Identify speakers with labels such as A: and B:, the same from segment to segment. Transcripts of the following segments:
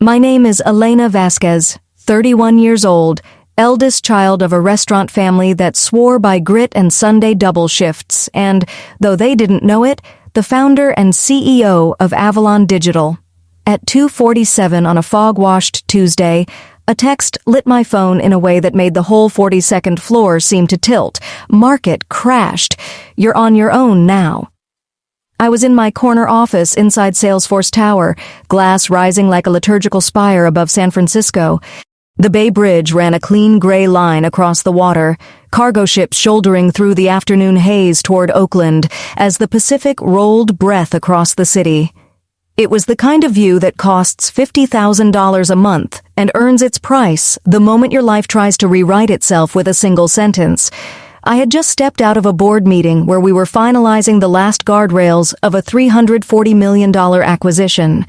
A: My name is Elena Vasquez, 31 years old, eldest child of a restaurant family that swore by grit and Sunday double shifts, and, though they didn't know it, the founder and CEO of Avalon Digital. At 2:47 on a fog-washed Tuesday, a text lit my phone in a way that made the whole 42nd floor seem to tilt. Market crashed. You're on your own now. I was in my corner office inside Salesforce Tower, glass rising like a liturgical spire above San Francisco. The Bay Bridge ran a clean gray line across the water, cargo ships shouldering through the afternoon haze toward Oakland as the Pacific rolled breath across the city. It was the kind of view that costs $50,000 a month and earns its price the moment your life tries to rewrite itself with a single sentence. I had just stepped out of a board meeting where we were finalizing the last guardrails of a $340 million acquisition.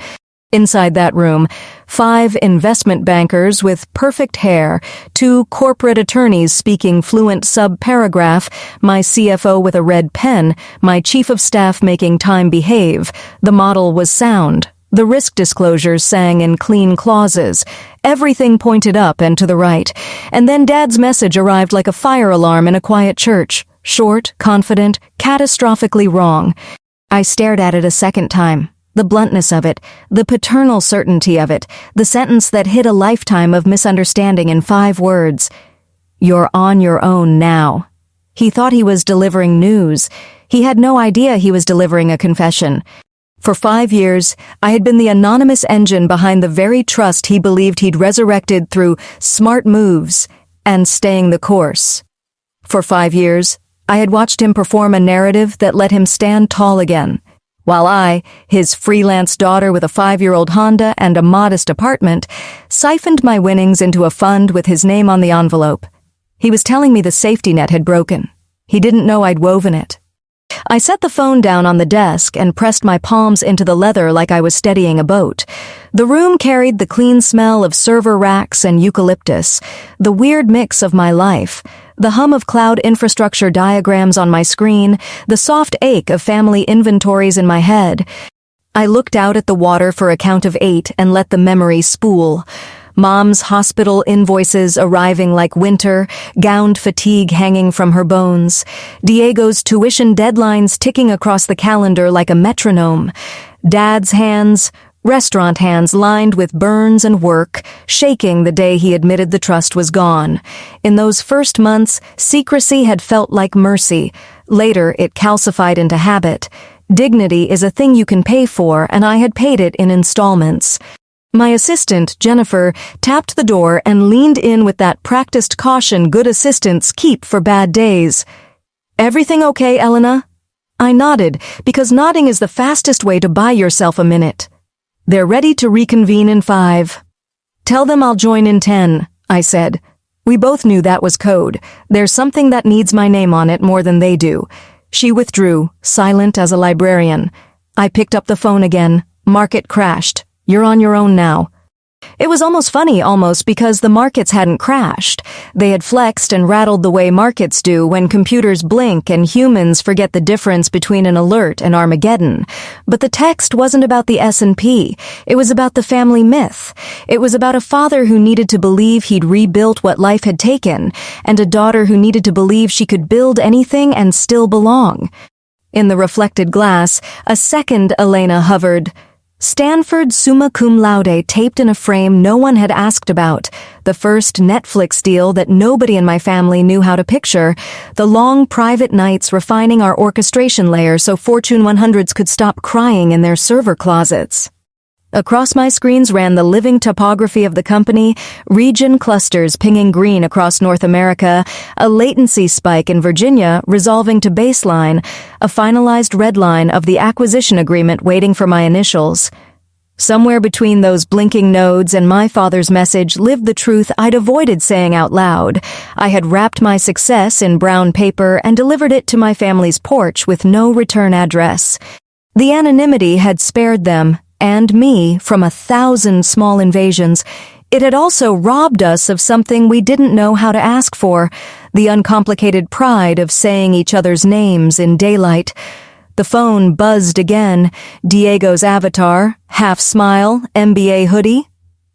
A: Inside that room, 5 investment bankers with perfect hair, 2 corporate attorneys speaking fluent sub-paragraph, my CFO with a red pen, my chief of staff making time behave. The model was sound. The risk disclosures sang in clean clauses. Everything pointed up and to the right. And then Dad's message arrived like a fire alarm in a quiet church. Short, confident, catastrophically wrong. I stared at it a second time. The bluntness of it, the paternal certainty of it, the sentence that hid a lifetime of misunderstanding in 5 words. You're on your own now. He thought he was delivering news. He had no idea he was delivering a confession. For 5 years, I had been the anonymous engine behind the very trust he believed he'd resurrected through smart moves and staying the course. For 5 years, I had watched him perform a narrative that let him stand tall again, while I, his freelance daughter with a 5-year-old Honda and a modest apartment, siphoned my winnings into a fund with his name on the envelope. He was telling me the safety net had broken. He didn't know I'd woven it. I set the phone down on the desk and pressed my palms into the leather like I was steadying a boat. The room carried the clean smell of server racks and eucalyptus, the weird mix of my life, the hum of cloud infrastructure diagrams on my screen, the soft ache of family inventories in my head. I looked out at the water for a count of 8 and let the memory spool. Mom's hospital invoices arriving like winter, gowned fatigue hanging from her bones. Diego's tuition deadlines ticking across the calendar like a metronome. Dad's hands, restaurant hands lined with burns and work, shaking the day he admitted the trust was gone. In those first months, secrecy had felt like mercy. Later, it calcified into habit. Dignity is a thing you can pay for, and I had paid it in installments. My assistant, Jennifer, tapped the door and leaned in with that practiced caution good assistants keep for bad days. "Everything okay, Elena?" I nodded, because nodding is the fastest way to buy yourself a minute. "They're ready to reconvene in 5. "Tell them I'll join in 10, I said. We both knew that was code. There's something that needs my name on it more than they do. She withdrew, silent as a librarian. I picked up the phone again. Market crashed. You're on your own now. It was almost funny, because the markets hadn't crashed. They had flexed and rattled the way markets do when computers blink and humans forget the difference between an alert and Armageddon. But the text wasn't about the S&P. It was about the family myth. It was about a father who needed to believe he'd rebuilt what life had taken, and a daughter who needed to believe she could build anything and still belong. In the reflected glass, a second Elena hovered. Stanford summa cum laude taped in a frame no one had asked about, the first Netflix deal that nobody in my family knew how to picture, the long private nights refining our orchestration layer so Fortune 100s could stop crying in their server closets. Across my screens ran the living topography of the company, region clusters pinging green across North America, a latency spike in Virginia resolving to baseline, a finalized red line of the acquisition agreement waiting for my initials. Somewhere between those blinking nodes and my father's message lived the truth I'd avoided saying out loud. I had wrapped my success in brown paper and delivered it to my family's porch with no return address. The anonymity had spared them, and me, from 1,000 small invasions. It had also robbed us of something we didn't know how to ask for, the uncomplicated pride of saying each other's names in daylight. The phone buzzed again, Diego's avatar, half smile, MBA hoodie.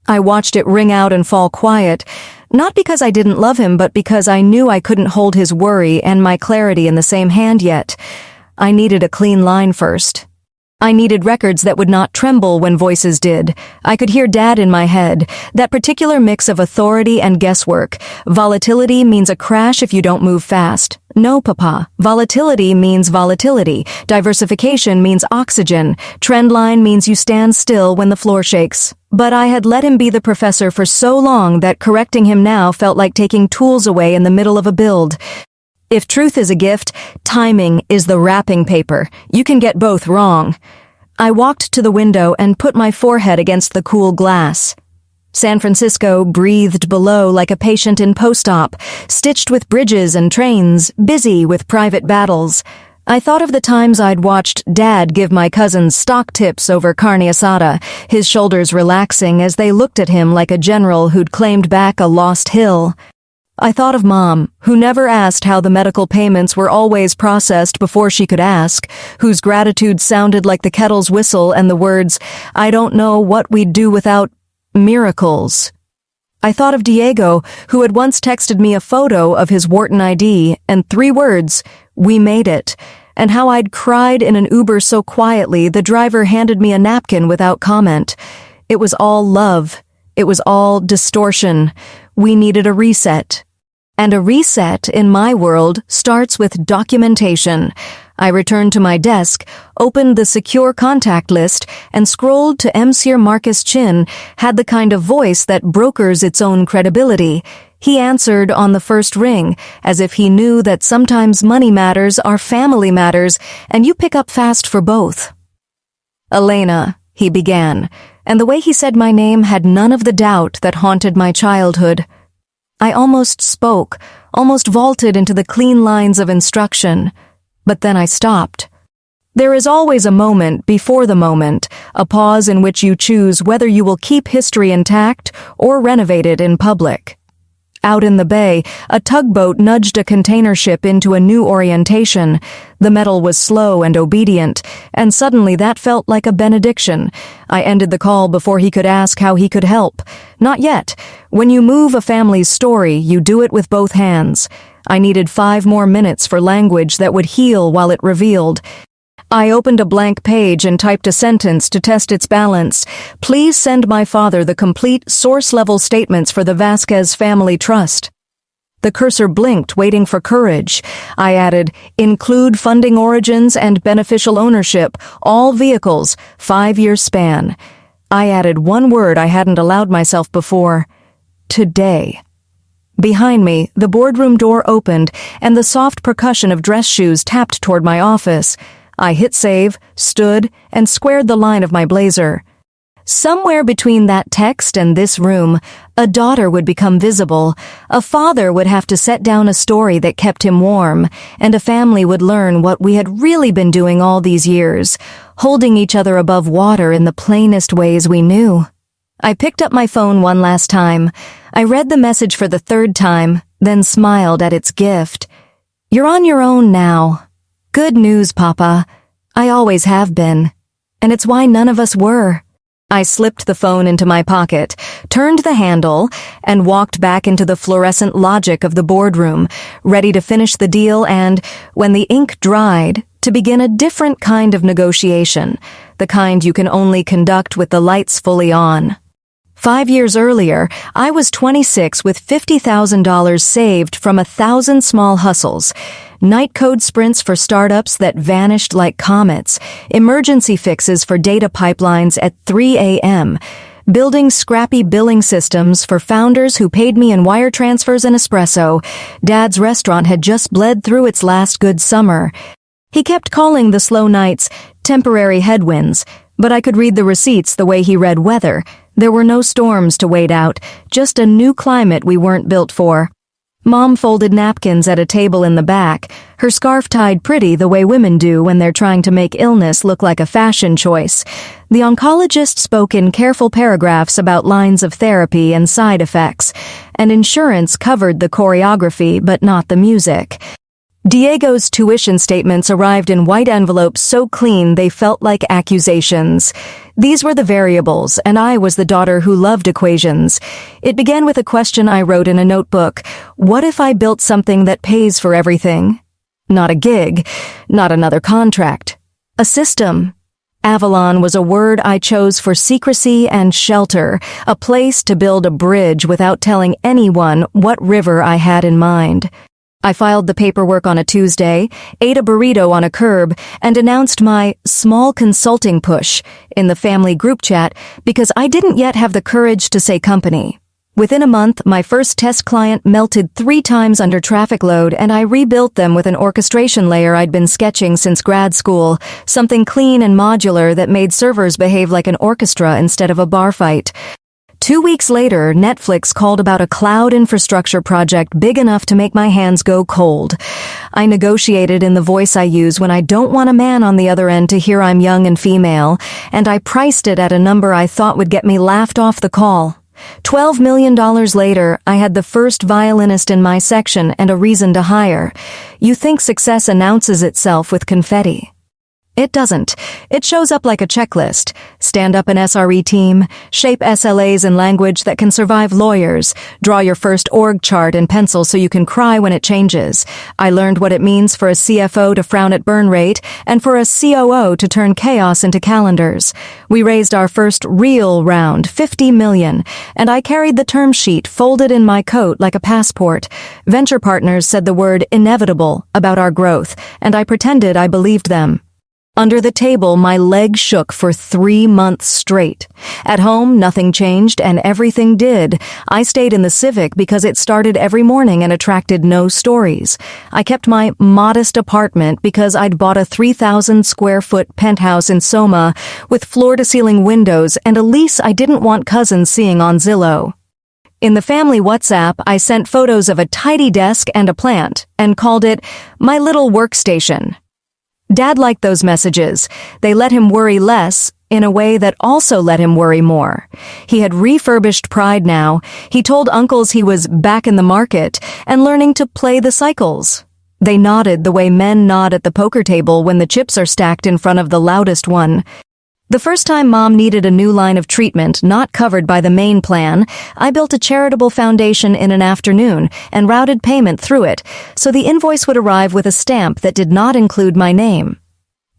A: I watched it ring out and fall quiet, not because I didn't love him, but because I knew I couldn't hold his worry and my clarity in the same hand yet. I needed a clean line first. I needed records that would not tremble when voices did. I could hear Dad in my head, that particular mix of authority and guesswork. Volatility means a crash if you don't move fast. No, Papa. Volatility means volatility. Diversification means oxygen. Trendline means you stand still when the floor shakes. But I had let him be the professor for so long that correcting him now felt like taking tools away in the middle of a build. If truth is a gift, timing is the wrapping paper. You can get both wrong. I walked to the window and put my forehead against the cool glass. San Francisco breathed below like a patient in post-op, stitched with bridges and trains, busy with private battles. I thought of the times I'd watched Dad give my cousins stock tips over carne asada, his shoulders relaxing as they looked at him like a general who'd claimed back a lost hill. I thought of Mom, who never asked how the medical payments were always processed before she could ask, whose gratitude sounded like the kettle's whistle and the words, "I don't know what we'd do without miracles." I thought of Diego, who had once texted me a photo of his Wharton ID and 3 words, "We made it," and how I'd cried in an Uber so quietly the driver handed me a napkin without comment. It was all love. It was all distortion. We needed a reset. And a reset, in my world, starts with documentation. I returned to my desk, opened the secure contact list, and scrolled to Monsieur Marcus Chin, had the kind of voice that brokers its own credibility. He answered on the first ring, as if he knew that sometimes money matters are family matters, and you pick up fast for both. "Elena," he began, and the way he said my name had none of the doubt that haunted my childhood. I almost spoke, almost vaulted into the clean lines of instruction, but then I stopped. There is always a moment before the moment, a pause in which you choose whether you will keep history intact or renovate it in public. Out in the bay, a tugboat nudged a container ship into a new orientation. The metal was slow and obedient, and suddenly that felt like a benediction. I ended the call before he could ask how he could help. Not yet. When you move a family's story, you do it with both hands. I needed 5 more minutes for language that would heal while it revealed. I opened a blank page and typed a sentence to test its balance. "Please send my father the complete source-level statements for the Vasquez Family Trust." The cursor blinked, waiting for courage. I added, "Include funding origins and beneficial ownership, all vehicles, 5-year span." I added one word I hadn't allowed myself before. Today. Behind me, the boardroom door opened, and the soft percussion of dress shoes tapped toward my office. I hit save, stood, and squared the line of my blazer. Somewhere between that text and this room, a daughter would become visible, a father would have to set down a story that kept him warm, and a family would learn what we had really been doing all these years, holding each other above water in the plainest ways we knew. I picked up my phone one last time. I read the message for the 3rd time, then smiled at its gift. "You're on your own now. Good news, Papa. I always have been. And it's why none of us were." I slipped the phone into my pocket, turned the handle, and walked back into the fluorescent logic of the boardroom, ready to finish the deal and, when the ink dried, to begin a different kind of negotiation, the kind you can only conduct with the lights fully on. 5 years earlier, I was 26 with $50,000 saved from 1,000 small hustles. Night code sprints for startups that vanished like comets, emergency fixes for data pipelines at 3 a.m., building scrappy billing systems for founders who paid me in wire transfers and espresso. Dad's restaurant had just bled through its last good summer. He kept calling the slow nights temporary headwinds, but I could read the receipts the way he read weather. There were no storms to wait out, just a new climate we weren't built for. Mom folded napkins at a table in the back, her scarf tied pretty the way women do when they're trying to make illness look like a fashion choice. The oncologist spoke in careful paragraphs about lines of therapy and side effects, and insurance covered the choreography but not the music. Diego's tuition statements arrived in white envelopes so clean they felt like accusations. These were the variables, and I was the daughter who loved equations. It began with a question I wrote in a notebook. What if I built something that pays for everything? Not a gig, not another contract. A system. Avalon was a word I chose for secrecy and shelter, a place to build a bridge without telling anyone what river I had in mind. I filed the paperwork on a Tuesday, ate a burrito on a curb, and announced my small consulting push in the family group chat because I didn't yet have the courage to say company. Within a month, my first test client melted 3 times under traffic load, and I rebuilt them with an orchestration layer I'd been sketching since grad school, something clean and modular that made servers behave like an orchestra instead of a bar fight. 2 weeks later, Netflix called about a cloud infrastructure project big enough to make my hands go cold. I negotiated in the voice I use when I don't want a man on the other end to hear I'm young and female, and I priced it at a number I thought would get me laughed off the call. $12 million later, I had the first violinist in my section and a reason to hire. You think success announces itself with confetti. It doesn't. It shows up like a checklist. Stand up an SRE team, shape SLAs in language that can survive lawyers, draw your first org chart in pencil so you can cry when it changes. I learned what it means for a CFO to frown at burn rate and for a COO to turn chaos into calendars. We raised our first real round, $50 million, and I carried the term sheet folded in my coat like a passport. Venture partners said the word inevitable about our growth, and I pretended I believed them. Under the table, my legs shook for 3 months straight. At home, nothing changed, and everything did. I stayed in the Civic because it started every morning and attracted no stories. I kept my modest apartment because I'd bought a 3,000-square-foot penthouse in Soma with floor-to-ceiling windows and a lease I didn't want cousins seeing on Zillow. In the family WhatsApp, I sent photos of a tidy desk and a plant and called it my little workstation. Dad liked those messages. They let him worry less, in a way that also let him worry more. He had refurbished pride now. He told uncles he was back in the market and learning to play the cycles. They nodded the way men nod at the poker table when the chips are stacked in front of the loudest one. The first time Mom needed a new line of treatment not covered by the main plan, I built a charitable foundation in an afternoon and routed payment through it, so the invoice would arrive with a stamp that did not include my name.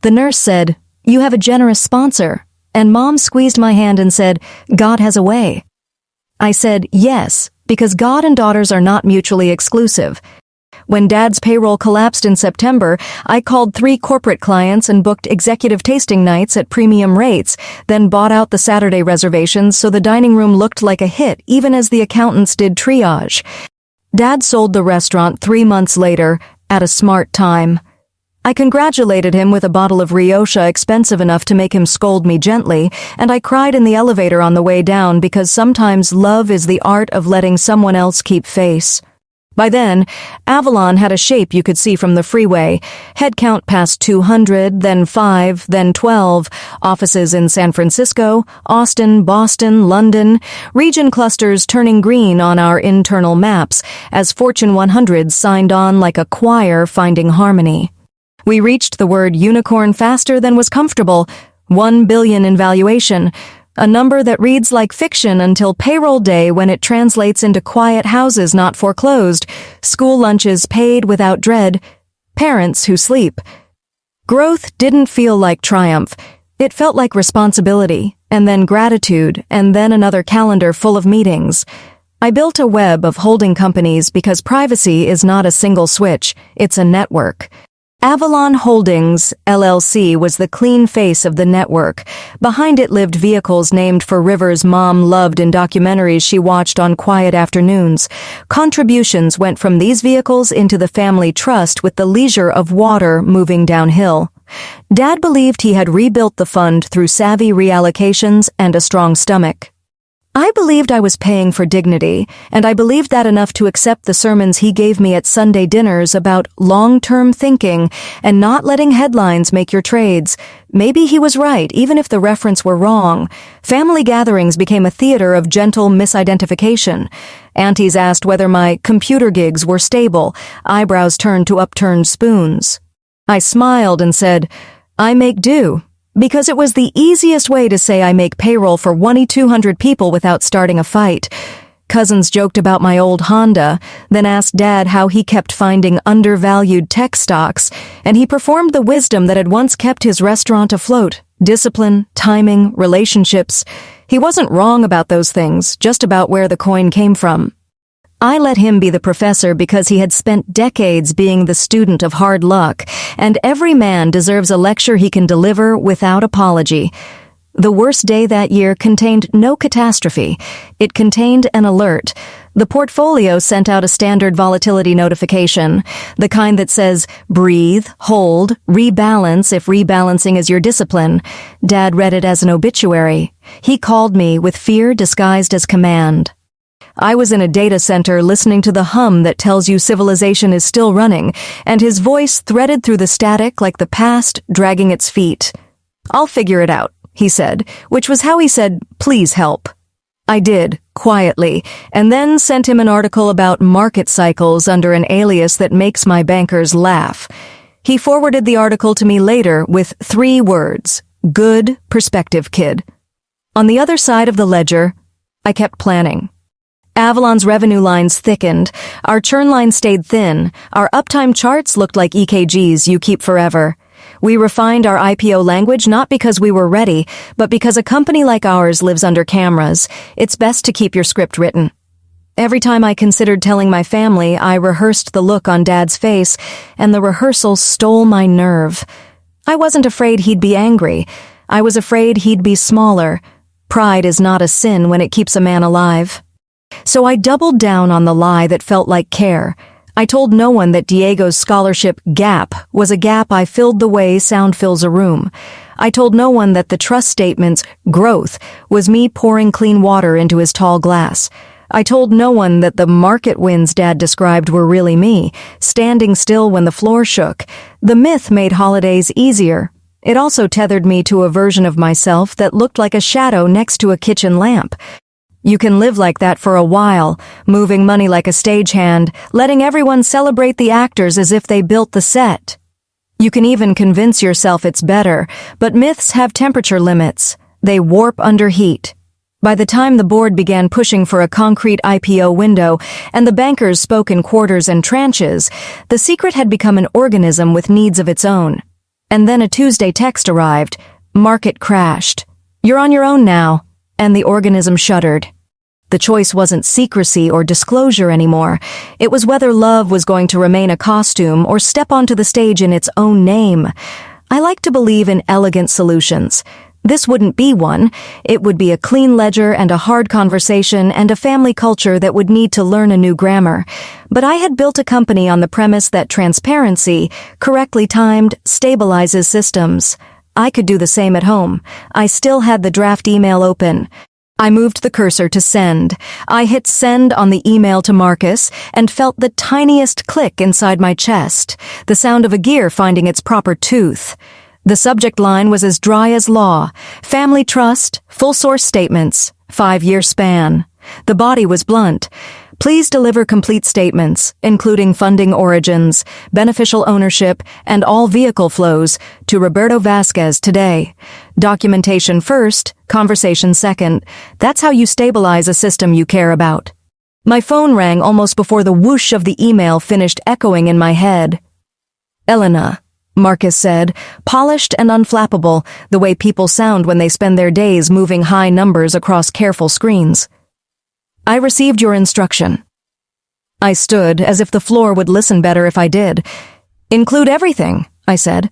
A: The nurse said, "You have a generous sponsor," and Mom squeezed my hand and said, "God has a way." I said, "Yes," because God and daughters are not mutually exclusive. When Dad's payroll collapsed in September, I called 3 corporate clients and booked executive tasting nights at premium rates, then bought out the Saturday reservations so the dining room looked like a hit even as the accountants did triage. Dad sold the restaurant 3 months later, at a smart time. I congratulated him with a bottle of Rioja expensive enough to make him scold me gently, and I cried in the elevator on the way down because sometimes love is the art of letting someone else keep face. By then, Avalon had a shape you could see from the freeway. Headcount past 200, then 5, then 12. Offices in San Francisco, Austin, Boston, London. Region clusters turning green on our internal maps as Fortune 100 signed on like a choir finding harmony. We reached the word unicorn faster than was comfortable. 1 billion in valuation. A number that reads like fiction until payroll day when it translates into quiet houses not foreclosed, school lunches paid without dread, parents who sleep. Growth didn't feel like triumph. It felt like responsibility, and then gratitude, and then another calendar full of meetings. I built a web of holding companies because privacy is not a single switch, it's a network. Avalon Holdings, LLC was the clean face of the network. Behind it lived vehicles named for rivers Mom loved in documentaries she watched on quiet afternoons. Contributions went from these vehicles into the family trust with the leisure of water moving downhill. Dad believed he had rebuilt the fund through savvy reallocations and a strong stomach. I believed I was paying for dignity, and I believed that enough to accept the sermons he gave me at Sunday dinners about long-term thinking and not letting headlines make your trades. Maybe he was right, even if the reference were wrong. Family gatherings became a theater of gentle misidentification. Aunties asked whether my computer gigs were stable. Eyebrows turned to upturned spoons. I smiled and said, "I make do." Because it was the easiest way to say I make payroll for 2,200 people without starting a fight. Cousins joked about my old Honda, then asked Dad how he kept finding undervalued tech stocks, and he performed the wisdom that had once kept his restaurant afloat: discipline, timing, relationships. He wasn't wrong about those things, just about where the coin came from. I let him be the professor because he had spent decades being the student of hard luck, and every man deserves a lecture he can deliver without apology. The worst day that year contained no catastrophe. It contained an alert. The portfolio sent out a standard volatility notification, the kind that says, breathe, hold, rebalance if rebalancing is your discipline. Dad read it as an obituary. He called me with fear disguised as command. I was in a data center listening to the hum that tells you civilization is still running, and his voice threaded through the static like the past dragging its feet. "I'll figure it out," he said, which was how he said, "Please help." I did, quietly, and then sent him an article about market cycles under an alias that makes my bankers laugh. He forwarded the article to me later with 3 words: "Good perspective, kid." On the other side of the ledger, I kept planning. Avalon's revenue lines thickened, our churn line stayed thin, our uptime charts looked like EKGs you keep forever. We refined our IPO language not because we were ready, but because a company like ours lives under cameras. It's best to keep your script written. Every time I considered telling my family, I rehearsed the look on Dad's face, and the rehearsal stole my nerve. I wasn't afraid he'd be angry. I was afraid he'd be smaller. Pride is not a sin when it keeps a man alive. So I doubled down on the lie that felt like care. I told no one that Diego's scholarship gap was a gap I filled the way sound fills a room. I told no one that the trust statement's growth was me pouring clean water into his tall glass. I told no one that the market winds Dad described were really me, standing still when the floor shook. The myth made holidays easier. It also tethered me to a version of myself that looked like a shadow next to a kitchen lamp. You can live like that for a while, moving money like a stagehand, letting everyone celebrate the actors as if they built the set. You can even convince yourself it's better, but myths have temperature limits. They warp under heat. By the time the board began pushing for a concrete IPO window and the bankers spoke in quarters and tranches, the secret had become an organism with needs of its own. And then a Tuesday text arrived. Market crashed. "You're on your own now." And the organism shuddered. The choice wasn't secrecy or disclosure anymore. It was whether love was going to remain a costume or step onto the stage in its own name. I like to believe in elegant solutions. This wouldn't be one. It would be a clean ledger and a hard conversation and a family culture that would need to learn a new grammar. But I had built a company on the premise that transparency, correctly timed, stabilizes systems. I could do the same at home. I still had the draft email open. I moved the cursor to send. I hit send on the email to Marcus and felt the tiniest click inside my chest, the sound of a gear finding its proper tooth. The subject line was as dry as law. Family trust, full source statements, 5-year span. The body was blunt. Please deliver complete statements, including funding origins, beneficial ownership, and all vehicle flows, to Roberto Vasquez today. Documentation first, conversation second. That's how you stabilize a system you care about. My phone rang almost before the whoosh of the email finished echoing in my head. "Elena," Marcus said, polished and unflappable, the way people sound when they spend their days moving high numbers across careful screens. "I received your instruction." I stood as if the floor would listen better if I did. "Include everything," I said.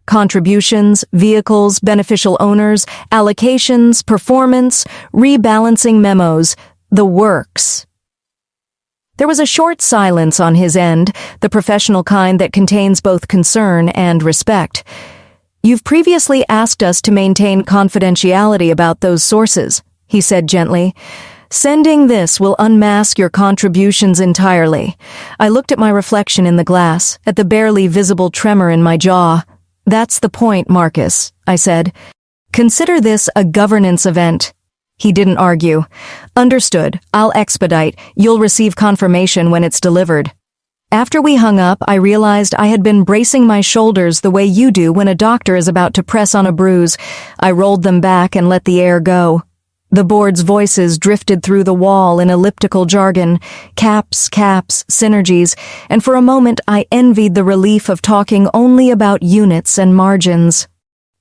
A: "Contributions, vehicles, beneficial owners, allocations, performance, rebalancing memos, the works." There was a short silence on his end, the professional kind that contains both concern and respect. "You've previously asked us to maintain confidentiality about those sources," he said gently. Sending this will unmask your contributions entirely. I looked at my reflection in the glass, at the barely visible tremor in my jaw. That's the point, Marcus, I said. Consider this a governance event. He didn't argue. Understood. I'll expedite. You'll receive confirmation when it's delivered. After we hung up, I realized I had been bracing my shoulders the way you do when a doctor is about to press on a bruise. I rolled them back and let the air go. The board's voices drifted through the wall in elliptical jargon, caps, synergies, and for a moment I envied the relief of talking only about units and margins.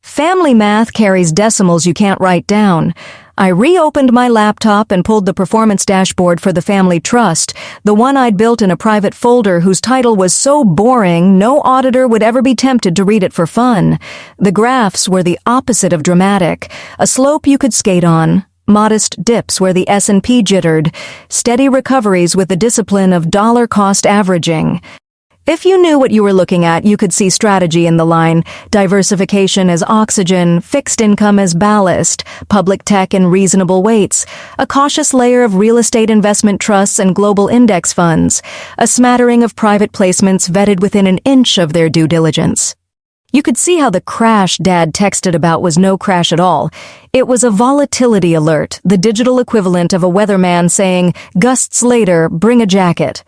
A: Family math carries decimals you can't write down. I reopened my laptop and pulled the performance dashboard for the family trust, the one I'd built in a private folder whose title was so boring no auditor would ever be tempted to read it for fun. The graphs were the opposite of dramatic, a slope you could skate on. Modest dips where the S&P jittered, steady recoveries with the discipline of dollar-cost averaging. If you knew what you were looking at, you could see strategy in the line, diversification as oxygen, fixed income as ballast, public tech in reasonable weights, a cautious layer of real estate investment trusts and global index funds, a smattering of private placements vetted within an inch of their due diligence. You could see how the crash Dad texted about was no crash at all. It was a volatility alert, the digital equivalent of a weatherman saying, "Gusts later, bring a jacket."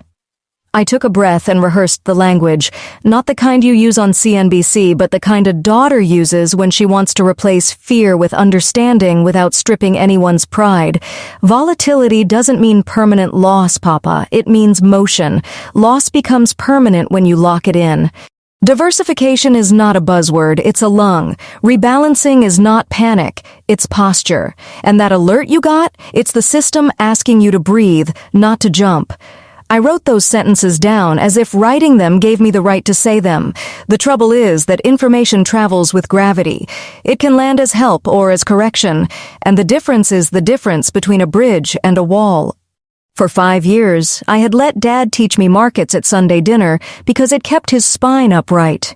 A: I took a breath and rehearsed the language, not the kind you use on CNBC, but the kind a daughter uses when she wants to replace fear with understanding without stripping anyone's pride. Volatility doesn't mean permanent loss, Papa. It means motion. Loss becomes permanent when you lock it in. Diversification is not a buzzword, it's a lung. Rebalancing is not panic, it's posture. And that alert you got, it's the system asking you to breathe, not to jump. I wrote those sentences down as if writing them gave me the right to say them. The trouble is that information travels with gravity. It can land as help or as correction, and the difference is the difference between a bridge and a wall. For 5 years, I had let Dad teach me markets at Sunday dinner because it kept his spine upright.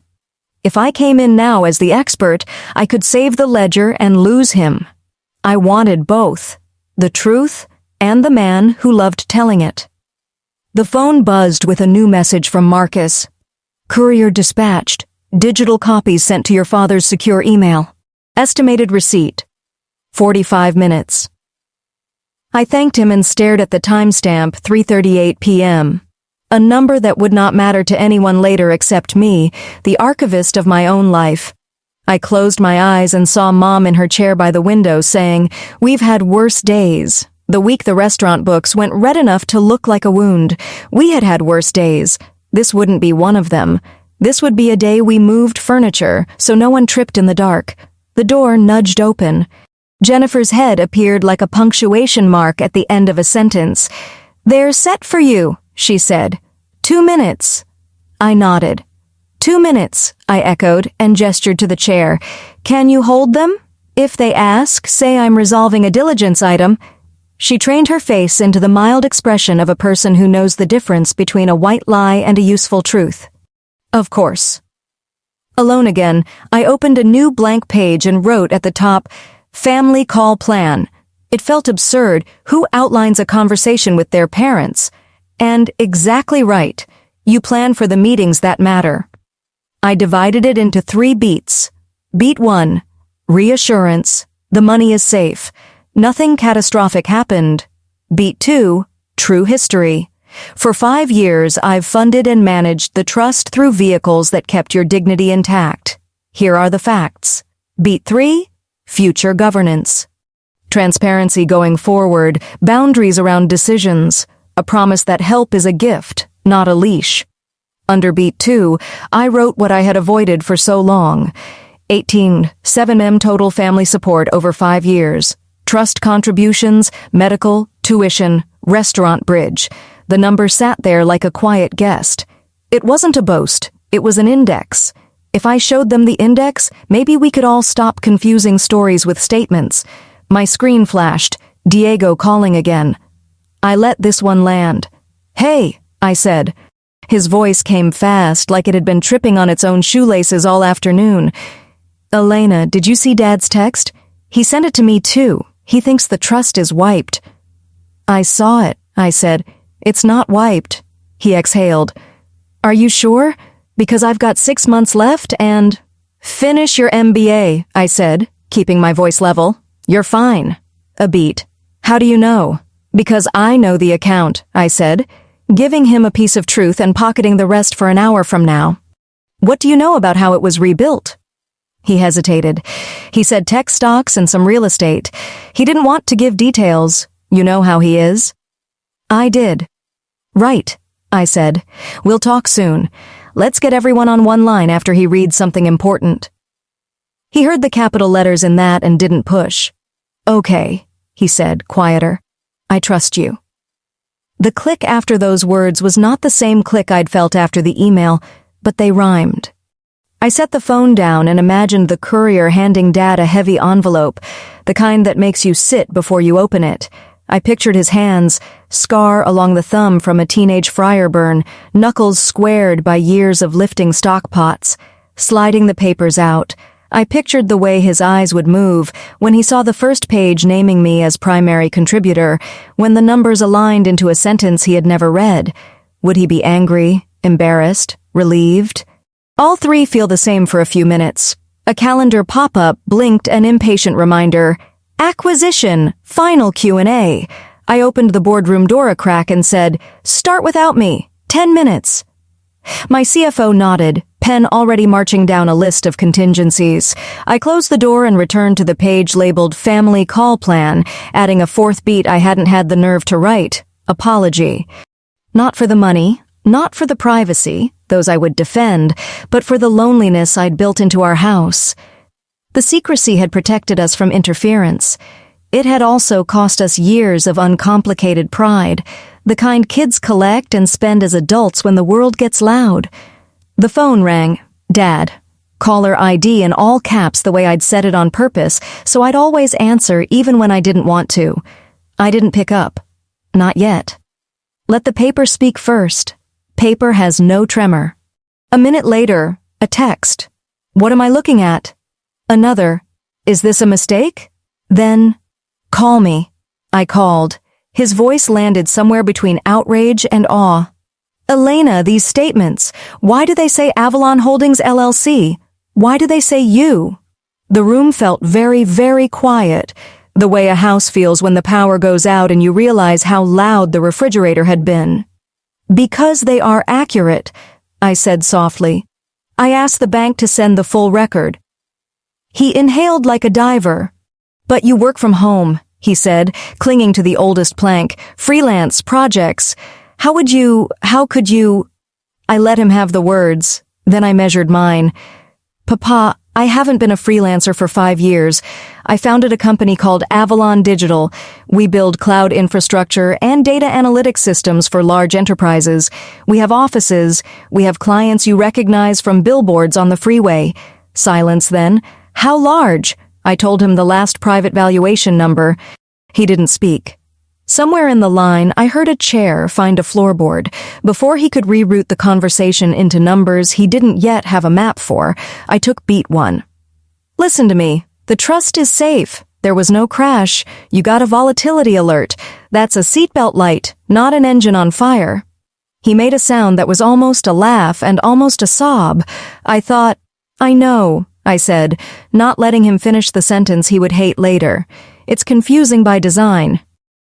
A: If I came in now as the expert, I could save the ledger and lose him. I wanted both, the truth and the man who loved telling it. The phone buzzed with a new message from Marcus. Courier dispatched. Digital copies sent to your father's secure email. Estimated receipt. 45 minutes. I thanked him and stared at the timestamp, 3:38 p.m. A number that would not matter to anyone later except me, the archivist of my own life. I closed my eyes and saw Mom in her chair by the window saying, "We've had worse days." The week the restaurant books went red enough to look like a wound. We had had worse days. This wouldn't be one of them. This would be a day we moved furniture, so no one tripped in the dark. The door nudged open. Jennifer's head appeared like a punctuation mark at the end of a sentence. "They're set for you," she said. 2 minutes. I nodded. 2 minutes, I echoed and gestured to the chair. "Can you hold them? If they ask, say I'm resolving a diligence item." She trained her face into the mild expression of a person who knows the difference between a white lie and a useful truth. Of course. Alone again, I opened a new blank page and wrote at the top, "Family call plan." It felt absurd. Who outlines a conversation with their parents? And exactly right. You plan for the meetings that matter. I divided it into 3 beats. Beat 1, reassurance. The money is safe. Nothing catastrophic happened. Beat 2, true history. For 5 years, I've funded and managed the trust through vehicles that kept your dignity intact. Here are the facts. Beat 3, future governance. Transparency going forward, boundaries around decisions, a promise that help is a gift, not a leash. Under beat 2, I wrote what I had avoided for so long. 7M total family support over 5 years. Trust contributions, medical, tuition, restaurant bridge. The number sat there like a quiet guest. It wasn't a boast, it was an index. If I showed them the index, maybe we could all stop confusing stories with statements. My screen flashed, Diego calling again. I let this one land. "Hey," I said. His voice came fast, like it had been tripping on its own shoelaces all afternoon. "Elena, did you see Dad's text? He sent it to me too. He thinks the trust is wiped. I saw it, I said. It's not wiped. He exhaled. Are you sure? Because I've got 6 months left and... Finish your MBA, I said, keeping my voice level. You're fine. A beat. How do you know? Because I know the account, I said, giving him a piece of truth and pocketing the rest for an hour from now. What do you know about how it was rebuilt? He hesitated. He said tech stocks and some real estate. He didn't want to give details. You know how he is? I did. Right, I said. We'll talk soon. Let's get everyone on one line after he reads something important. He heard the capital letters in that and didn't push. Okay, he said, quieter. I trust you. The click after those words was not the same click I'd felt after the email, but they rhymed. I set the phone down and imagined the courier handing Dad a heavy envelope, the kind that makes you sit before you open it. I pictured his hands, scar along the thumb from a teenage fryer burn, knuckles squared by years of lifting stock pots, sliding the papers out. I pictured the way his eyes would move when he saw the first page naming me as primary contributor, when the numbers aligned into a sentence he had never read. Would he be angry, embarrassed, relieved? All three feel the same for a few minutes. A calendar pop-up blinked an impatient reminder. Acquisition, final Q&A. I opened the boardroom door a crack and said, Start without me, 10 minutes. My CFO nodded, pen already marching down a list of contingencies. I closed the door and returned to the page labeled Family Call Plan, adding a fourth beat I hadn't had the nerve to write, apology. Not for the money, not for the privacy, those I would defend, but for the loneliness I'd built into our house. The secrecy had protected us from interference. It had also cost us years of uncomplicated pride, the kind kids collect and spend as adults when the world gets loud. The phone rang. Dad. Caller ID in all caps the way I'd set it on purpose, so I'd always answer even when I didn't want to. I didn't pick up. Not yet. Let the paper speak first. Paper has no tremor. A minute later, a text. What am I looking at? Another. Is this a mistake? Then, call me. I called. His voice landed somewhere between outrage and awe. Elena, these statements. Why do they say Avalon Holdings LLC? Why do they say you? The room felt very, very quiet, the way a house feels when the power goes out and you realize how loud the refrigerator had been. Because they are accurate, I said softly. I asked the bank to send the full record. He inhaled like a diver. But you work from home, he said, clinging to the oldest plank. Freelance, projects. How could you? I let him have the words. Then I measured mine. Papa, I haven't been a freelancer for 5 years. I founded a company called Avalon Digital. We build cloud infrastructure and data analytics systems for large enterprises. We have offices. We have clients you recognize from billboards on the freeway. Silence then. How large? I told him the last private valuation number. He didn't speak. Somewhere in the line, I heard a chair find a floorboard. Before he could reroute the conversation into numbers he didn't yet have a map for, I took beat 1. Listen to me. The trust is safe. There was no crash. You got a volatility alert. That's a seatbelt light, not an engine on fire. He made a sound that was almost a laugh and almost a sob. I thought, I know, I said, not letting him finish the sentence he would hate later. It's confusing by design.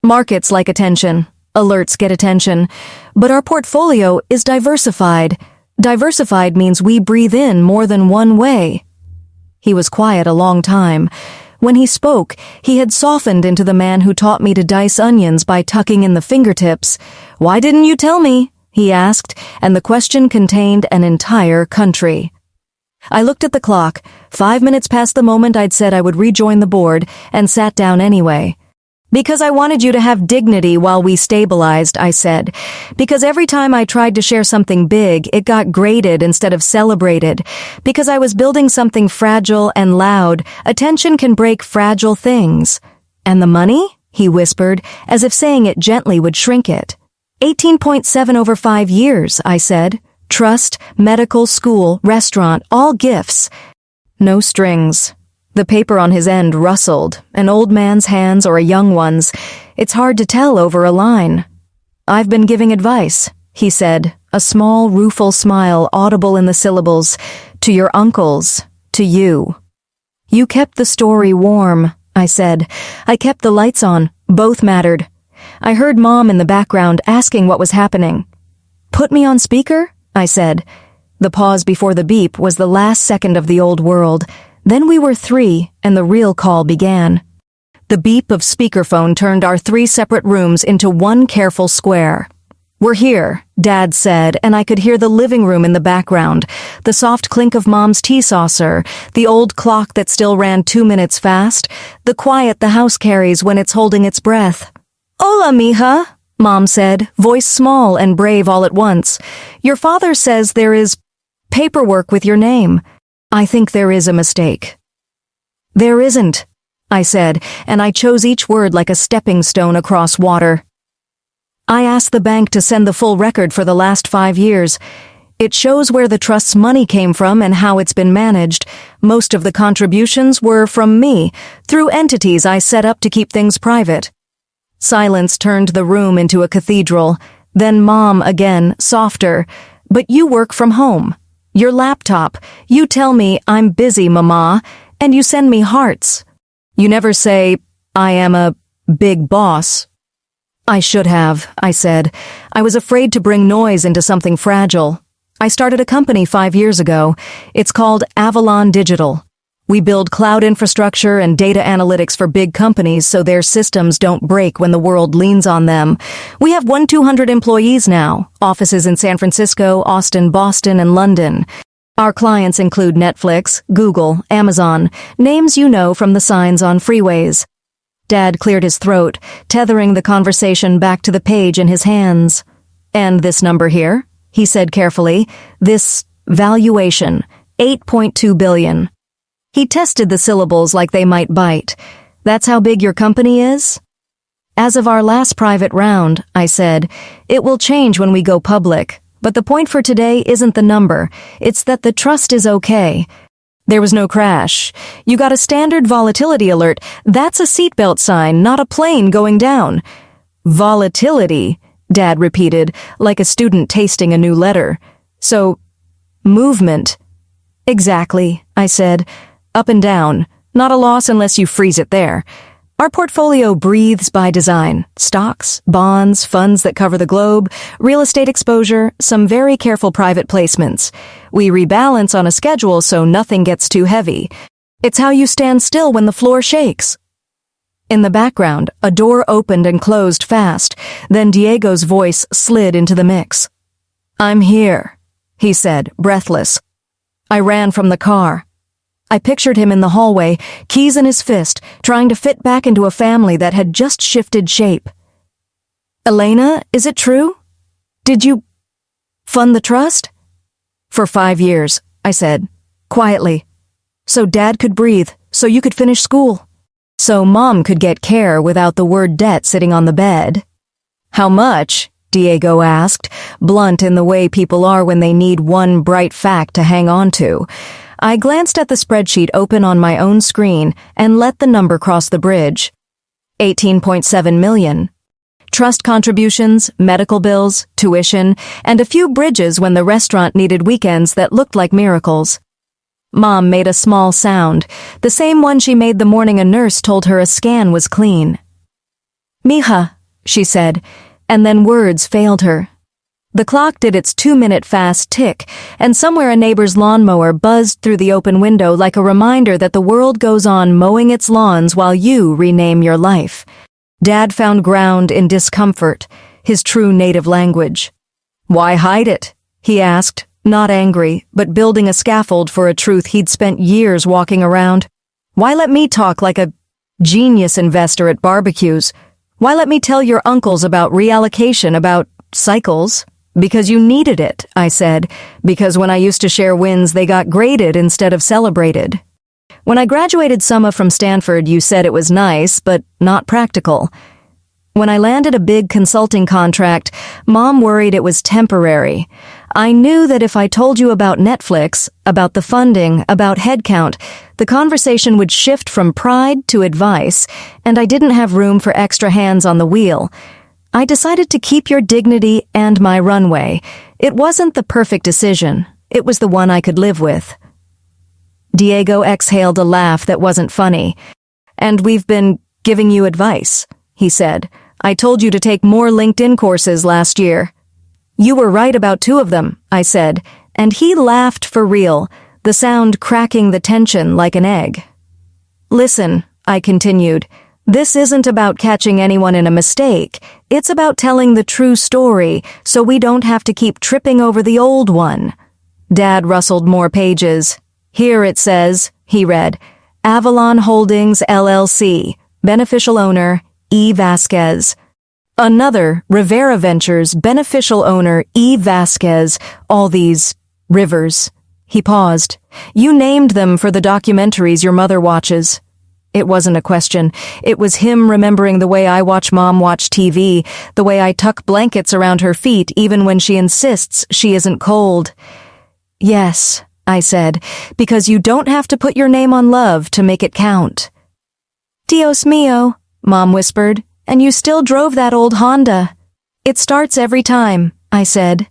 A: Markets like attention. Alerts get attention. But our portfolio is diversified. Diversified means we breathe in more than one way. He was quiet a long time. When he spoke, he had softened into the man who taught me to dice onions by tucking in the fingertips. Why didn't you tell me? He asked, and the question contained an entire country. I looked at the clock, 5 minutes past the moment I'd said I would rejoin the board, and sat down anyway. Because I wanted you to have dignity while we stabilized, I said. Because every time I tried to share something big, it got graded instead of celebrated. Because I was building something fragile and loud. Attention can break fragile things. And the money? He whispered, as if saying it gently would shrink it. 18.7 over 5 years, I said. Trust, medical, school, restaurant, all gifts. No strings. The paper on his end rustled, an old man's hands or a young one's. It's hard to tell over a line. "I've been giving advice," he said, a small, rueful smile audible in the syllables, "to your uncles, to you." "You kept the story warm," I said. "I kept the lights on. Both mattered." I heard Mom in the background asking what was happening. "Put me on speaker?" I said. The pause before the beep was the last second of the old world. Then we were three, and the real call began. The beep of speakerphone turned our three separate rooms into one careful square. "We're here," Dad said, and I could hear the living room in the background, the soft clink of Mom's tea saucer, the old clock that still ran 2 minutes fast, the quiet the house carries when it's holding its breath. "Hola, mija," Mom said, voice small and brave all at once. "Your father says there is paperwork with your name. I think there is a mistake." "There isn't," I said, and I chose each word like a stepping stone across water. "I asked the bank to send the full record for the last 5 years. It shows where the trust's money came from and how it's been managed. Most of the contributions were from me, through entities I set up to keep things private." Silence turned the room into a cathedral. Then Mom again, softer. "But you work from home. Your laptop. You tell me, 'I'm busy, Mama,' and you send me hearts. You never say, 'I am a big boss.'" "I should have," I said. "I was afraid to bring noise into something fragile. I started a company 5 years ago. It's called Avalon Digital. We build cloud infrastructure and data analytics for big companies so their systems don't break when the world leans on them. We have 200 employees now, offices in San Francisco, Austin, Boston, and London. Our clients include Netflix, Google, Amazon, names you know from the signs on freeways." Dad cleared his throat, tethering the conversation back to the page in his hands. "And this number here," he said carefully, "this valuation, 8.2 billion. He tested the syllables like they might bite. "That's how big your company is?" "As of our last private round," I said, "it will change when we go public. But the point for today isn't the number. It's that the trust is okay. There was no crash. You got a standard volatility alert. That's a seatbelt sign, not a plane going down." "Volatility," Dad repeated, like a student tasting a new letter. "So, movement." "Exactly," I said. "Up and down. Not a loss unless you freeze it there. Our portfolio breathes by design. Stocks, bonds, funds that cover the globe, real estate exposure, some very careful private placements. We rebalance on a schedule so nothing gets too heavy. It's how you stand still when the floor shakes." In the background, a door opened and closed fast. Then Diego's voice slid into the mix. "I'm here," he said, breathless. I ran from the car. I pictured him in the hallway, keys in his fist, trying to fit back into a family that had just shifted shape. "Elena, is it true? Did you fund the trust?" "For 5 years," I said, quietly. "So Dad could breathe, so you could finish school. So Mom could get care without the word debt sitting on the bed." "How much?" Diego asked, blunt in the way people are when they need one bright fact to hang on to. I glanced at the spreadsheet open on my own screen and let the number cross the bridge. 18.7 million. Trust contributions, medical bills, tuition, and a few bridges when the restaurant needed weekends that looked like miracles. Mom made a small sound, the same one she made the morning a nurse told her a scan was clean. "Mija," she said, and then words failed her. The clock did its 2-minute fast tick, and somewhere a neighbor's lawnmower buzzed through the open window like a reminder that the world goes on mowing its lawns while you rename your life. Dad found ground in discomfort, his true native language. "Why hide it?" he asked, not angry, but building a scaffold for a truth he'd spent years walking around. "Why let me talk like a genius investor at barbecues? Why let me tell your uncles about reallocation, about cycles?" "Because you needed it," I said, "because when I used to share wins, they got graded instead of celebrated. When I graduated summa from Stanford, you said it was nice, but not practical. When I landed a big consulting contract, Mom worried it was temporary. I knew that if I told you about Netflix, about the funding, about headcount, the conversation would shift from pride to advice, and I didn't have room for extra hands on the wheel. I decided to keep your dignity and my runway. It wasn't the perfect decision. It was the one I could live with. Diego exhaled a laugh that wasn't funny. And we've been giving you advice, he said. I told you to take more LinkedIn courses last year. You were right about 2 of them, I said, and he laughed for real, the sound cracking the tension like an egg. Listen, I continued, this isn't about catching anyone in a mistake. It's about telling the true story, so we don't have to keep tripping over the old one. Dad rustled more pages. Here it says, he read, Avalon Holdings, LLC, beneficial owner, E. Vasquez. Another, Rivera Ventures, beneficial owner, E. Vasquez, all these rivers. He paused. You named them for the documentaries your mother watches. It wasn't a question. It was him remembering the way I watch Mom watch TV, the way I tuck blankets around her feet even when she insists she isn't cold. Yes, I said, because you don't have to put your name on love to make it count. Dios mío, Mom whispered, and you still drove that old Honda. It starts every time, I said.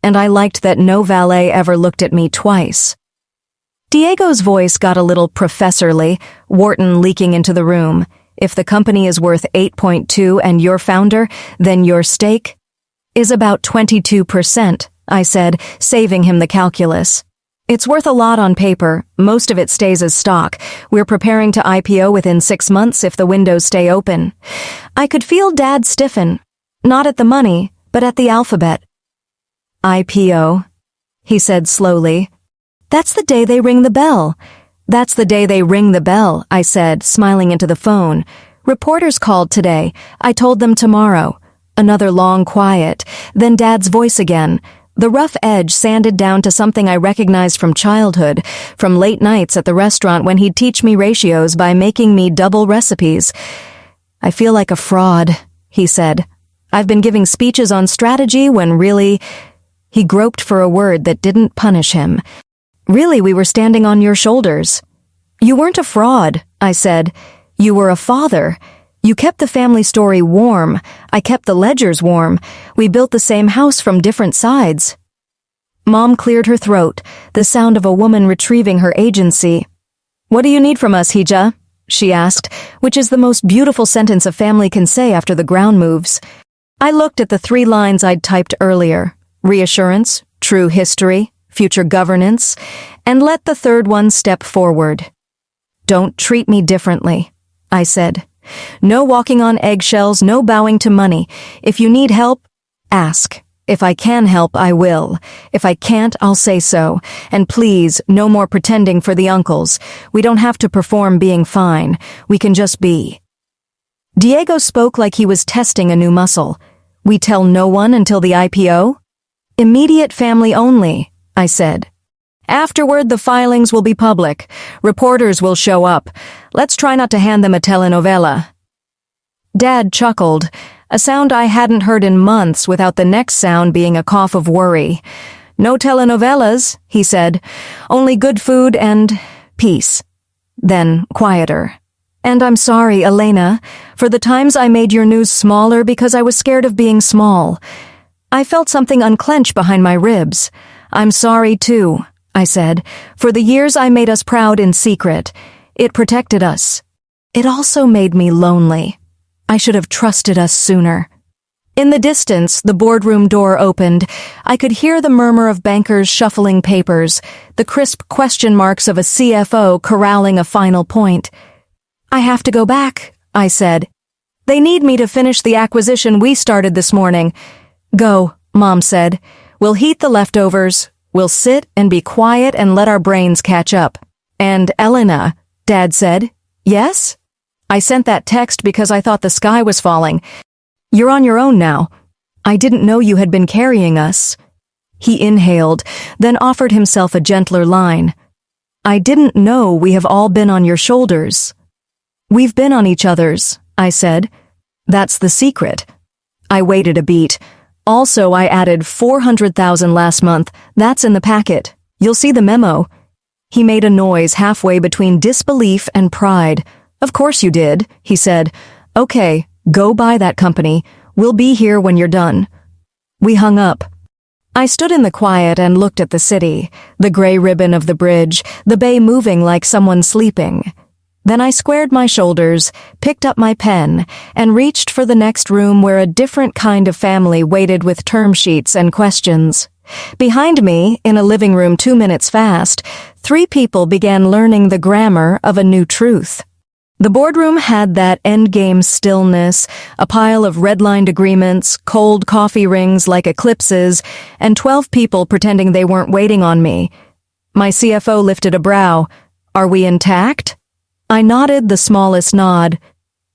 A: And I liked that no valet ever looked at me twice. Diego's voice got a little professorly, Wharton leaking into the room. If the company is worth 8.2 and you're founder, then your stake is about 22%, I said, saving him the calculus. It's worth a lot on paper. Most of it stays as stock. We're preparing to IPO within 6 months if the windows stay open. I could feel Dad stiffen. Not at the money, but at the alphabet. IPO, he said slowly. That's the day they ring the bell. That's the day they ring the bell, I said, smiling into the phone. Reporters called today. I told them tomorrow. Another long quiet. Then Dad's voice again. The rough edge sanded down to something I recognized from childhood, from late nights at the restaurant when he'd teach me ratios by making me double recipes. I feel like a fraud, he said. I've been giving speeches on strategy when really... He groped for a word that didn't punish him. Really, we were standing on your shoulders. You weren't a fraud, I said. You were a father. You kept the family story warm. I kept the ledgers warm. We built the same house from different sides. Mom cleared her throat, the sound of a woman retrieving her agency. What do you need from us, Hija? She asked, which is the most beautiful sentence a family can say after the ground moves. I looked at the 3 lines I'd typed earlier. Reassurance, true history, future governance, and let the 3rd one step forward. Don't treat me differently, I said. No walking on eggshells, no bowing to money. If you need help, ask. If I can help, I will. If I can't, I'll say so. And please, no more pretending for the uncles. We don't have to perform being fine. We can just be. Diego spoke like he was testing a new muscle. We tell no one until the IPO? Immediate family only, I said. Afterward, the filings will be public. Reporters will show up. Let's try not to hand them a telenovela. Dad chuckled, a sound I hadn't heard in months without the next sound being a cough of worry. No telenovelas, he said. Only good food and peace. Then, quieter. And I'm sorry, Elena, for the times I made your news smaller because I was scared of being small. I felt something unclench behind my ribs. I'm sorry, too, I said, for the years I made us proud in secret. It protected us. It also made me lonely. I should have trusted us sooner. In the distance, the boardroom door opened. I could hear the murmur of bankers shuffling papers, the crisp question marks of a CFO corralling a final point. I have to go back, I said. They need me to finish the acquisition we started this morning. Go, Mom said. We'll heat the leftovers. We'll sit and be quiet and let our brains catch up. And Elena, Dad said. Yes? I sent that text because I thought the sky was falling. You're on your own now. I didn't know you had been carrying us. He inhaled, then offered himself a gentler line. I didn't know we have all been on your shoulders. We've been on each other's, I said. That's the secret. I waited a beat. Also, I added 400,000 last month. That's in the packet. You'll see the memo. He made a noise halfway between disbelief and pride. Of course you did, he said. Okay, go buy that company. We'll be here when you're done. We hung up. I stood in the quiet and looked at the city, the gray ribbon of the bridge, the bay moving like someone sleeping. Then I squared my shoulders, picked up my pen, and reached for the next room where a different kind of family waited with term sheets and questions. Behind me, in a living room 2 minutes fast, 3 people began learning the grammar of a new truth. The boardroom had that endgame stillness, a pile of redlined agreements, cold coffee rings like eclipses, and 12 people pretending they weren't waiting on me. My CFO lifted a brow. Are we intact? I nodded the smallest nod.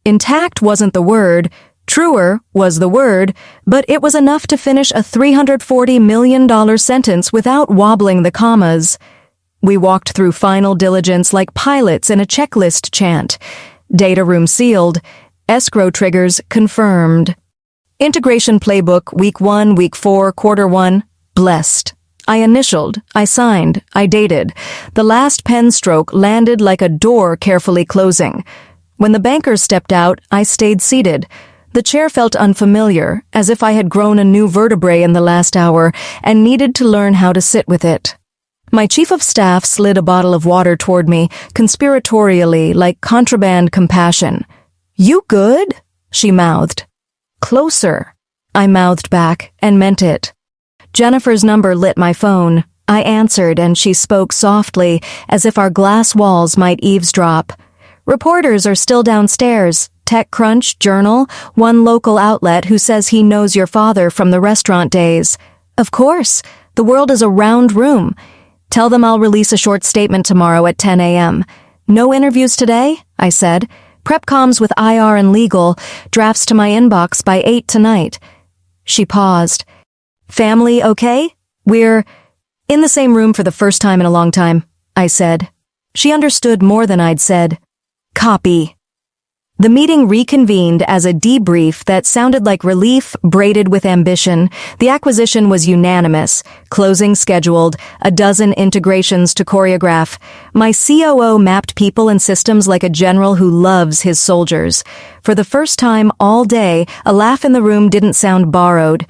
A: Intact wasn't the word, truer was the word, but it was enough to finish a $340 million sentence without wobbling the commas. We walked through final diligence like pilots in a checklist chant. Data room sealed. Escrow triggers confirmed. Integration playbook, week 1, week 4, quarter 1, blessed. I initialed, I signed, I dated. The last pen stroke landed like a door carefully closing. When the bankers stepped out, I stayed seated. The chair felt unfamiliar, as if I had grown a new vertebrae in the last hour and needed to learn how to sit with it. My chief of staff slid a bottle of water toward me, conspiratorially, like contraband compassion. You good? She mouthed. Closer. I mouthed back, and meant it. Jennifer's number lit my phone. I answered, and she spoke softly, as if our glass walls might eavesdrop. Reporters are still downstairs. TechCrunch, Journal, one local outlet who says he knows your father from the restaurant days. Of course. The world is a round room. Tell them I'll release a short statement tomorrow at 10 a.m. No interviews today? I said. Prep comms with IR and legal, drafts to my inbox by 8 tonight. She paused. Family okay? We're in the same room for the first time in a long time, I said. She understood more than I'd said. Copy. The meeting reconvened as a debrief that sounded like relief braided with ambition. The acquisition was unanimous. Closing scheduled. 12 integrations to choreograph. My COO mapped people and systems like a general who loves his soldiers. For the first time all day, a laugh in the room didn't sound borrowed.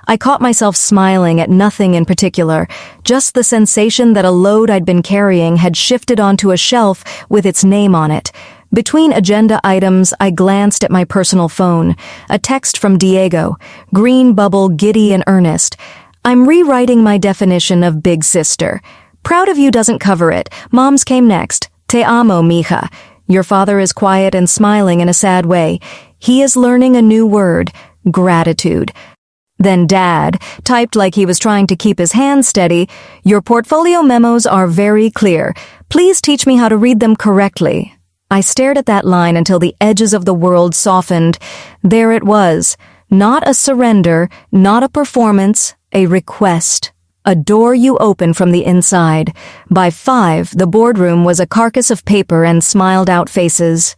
A: I caught myself smiling at nothing in particular, just the sensation that a load I'd been carrying had shifted onto a shelf with its name on it. Between agenda items, I glanced at my personal phone. A text from Diego. Green bubble, giddy and earnest. I'm rewriting my definition of big sister. Proud of you doesn't cover it. Mom's came next. Te amo, mija. Your father is quiet and smiling in a sad way. He is learning a new word. Gratitude. Then Dad typed like he was trying to keep his hands steady. Your portfolio memos are very clear. Please teach me how to read them correctly. I stared at that line until the edges of the world softened. There it was. Not a surrender, not a performance, a request. A door you open from the inside. By 5, the boardroom was a carcass of paper and smiled-out faces.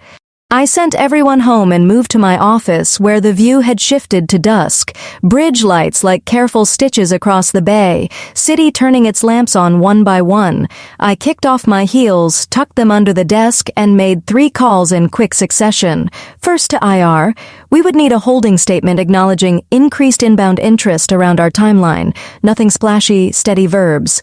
A: I sent everyone home and moved to my office where the view had shifted to dusk, bridge lights like careful stitches across the bay, city turning its lamps on one by one. I kicked off my heels, tucked them under the desk, and made 3 calls in quick succession. First to IR. We would need a holding statement acknowledging increased inbound interest around our timeline. Nothing splashy, steady verbs.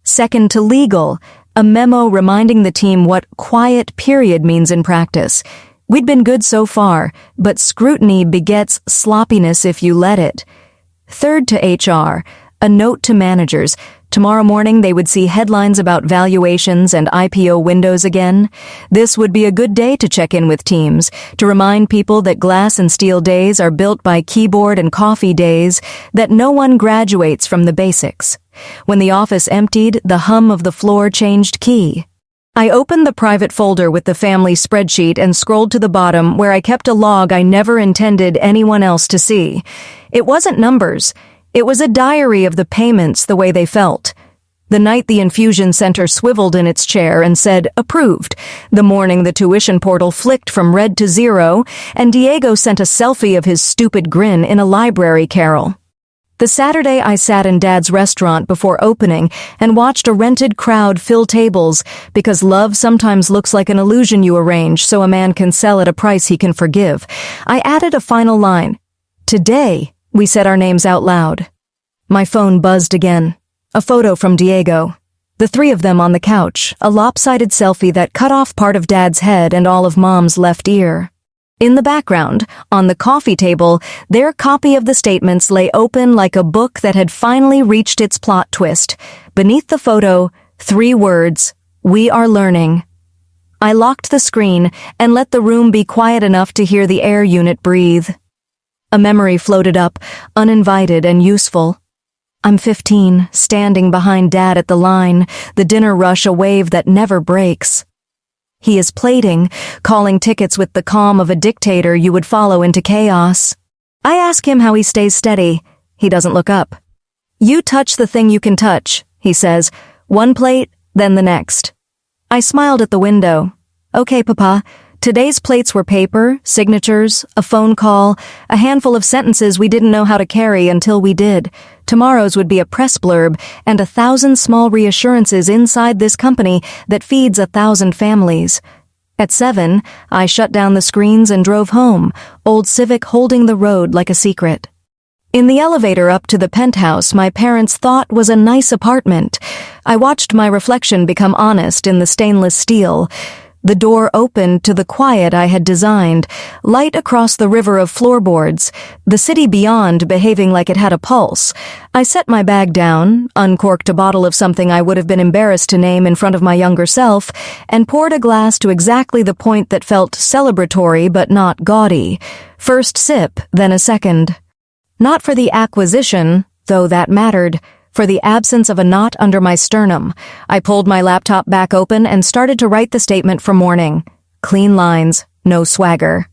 A: Second to legal. A memo reminding the team what quiet period means in practice. We'd been good so far, but scrutiny begets sloppiness if you let it. Third to HR, a note to managers. Tomorrow morning they would see headlines about valuations and IPO windows again. This would be a good day to check in with teams, to remind people that glass and steel days are built by keyboard and coffee days, that no one graduates from the basics. When the office emptied, the hum of the floor changed key. I opened the private folder with the family spreadsheet and scrolled to the bottom where I kept a log I never intended anyone else to see. It wasn't numbers. It was a diary of the payments the way they felt. The night the infusion center swiveled in its chair and said, approved. The morning the tuition portal flicked from red to 0, and Diego sent a selfie of his stupid grin in a library carol. The Saturday I sat in Dad's restaurant before opening and watched a rented crowd fill tables because love sometimes looks like an illusion you arrange so a man can sell at a price he can forgive. I added a final line. Today, we said our names out loud. My phone buzzed again. A photo from Diego. The three of them on the couch, a lopsided selfie that cut off part of Dad's head and all of Mom's left ear. In the background, on the coffee table, their copy of the statements lay open like a book that had finally reached its plot twist. Beneath the photo, 3 words, "We are learning." I locked the screen and let the room be quiet enough to hear the air unit breathe. A memory floated up, uninvited and useful. I'm 15, standing behind Dad at the line, the dinner rush a wave that never breaks. He is plating, calling tickets with the calm of a dictator you would follow into chaos. I ask him how he stays steady. He doesn't look up. You touch the thing you can touch, he says. One plate, then the next. I smiled at the window. Okay, Papa. Today's plates were paper, signatures, a phone call, a handful of sentences we didn't know how to carry until we did. Tomorrow's would be a press blurb and 1,000 small reassurances inside this company that feeds 1,000 families. At 7, I shut down the screens and drove home, old Civic holding the road like a secret. In the elevator up to the penthouse my parents thought was a nice apartment. I watched my reflection become honest in the stainless steel. The door opened to the quiet I had designed, light across the river of floorboards, the city beyond behaving like it had a pulse. I set my bag down, uncorked a bottle of something I would have been embarrassed to name in front of my younger self, and poured a glass to exactly the point that felt celebratory but not gaudy. First sip, then a second. Not for the acquisition, though that mattered. For the absence of a knot under my sternum, I pulled my laptop back open and started to write the statement for morning. Clean lines, no swagger.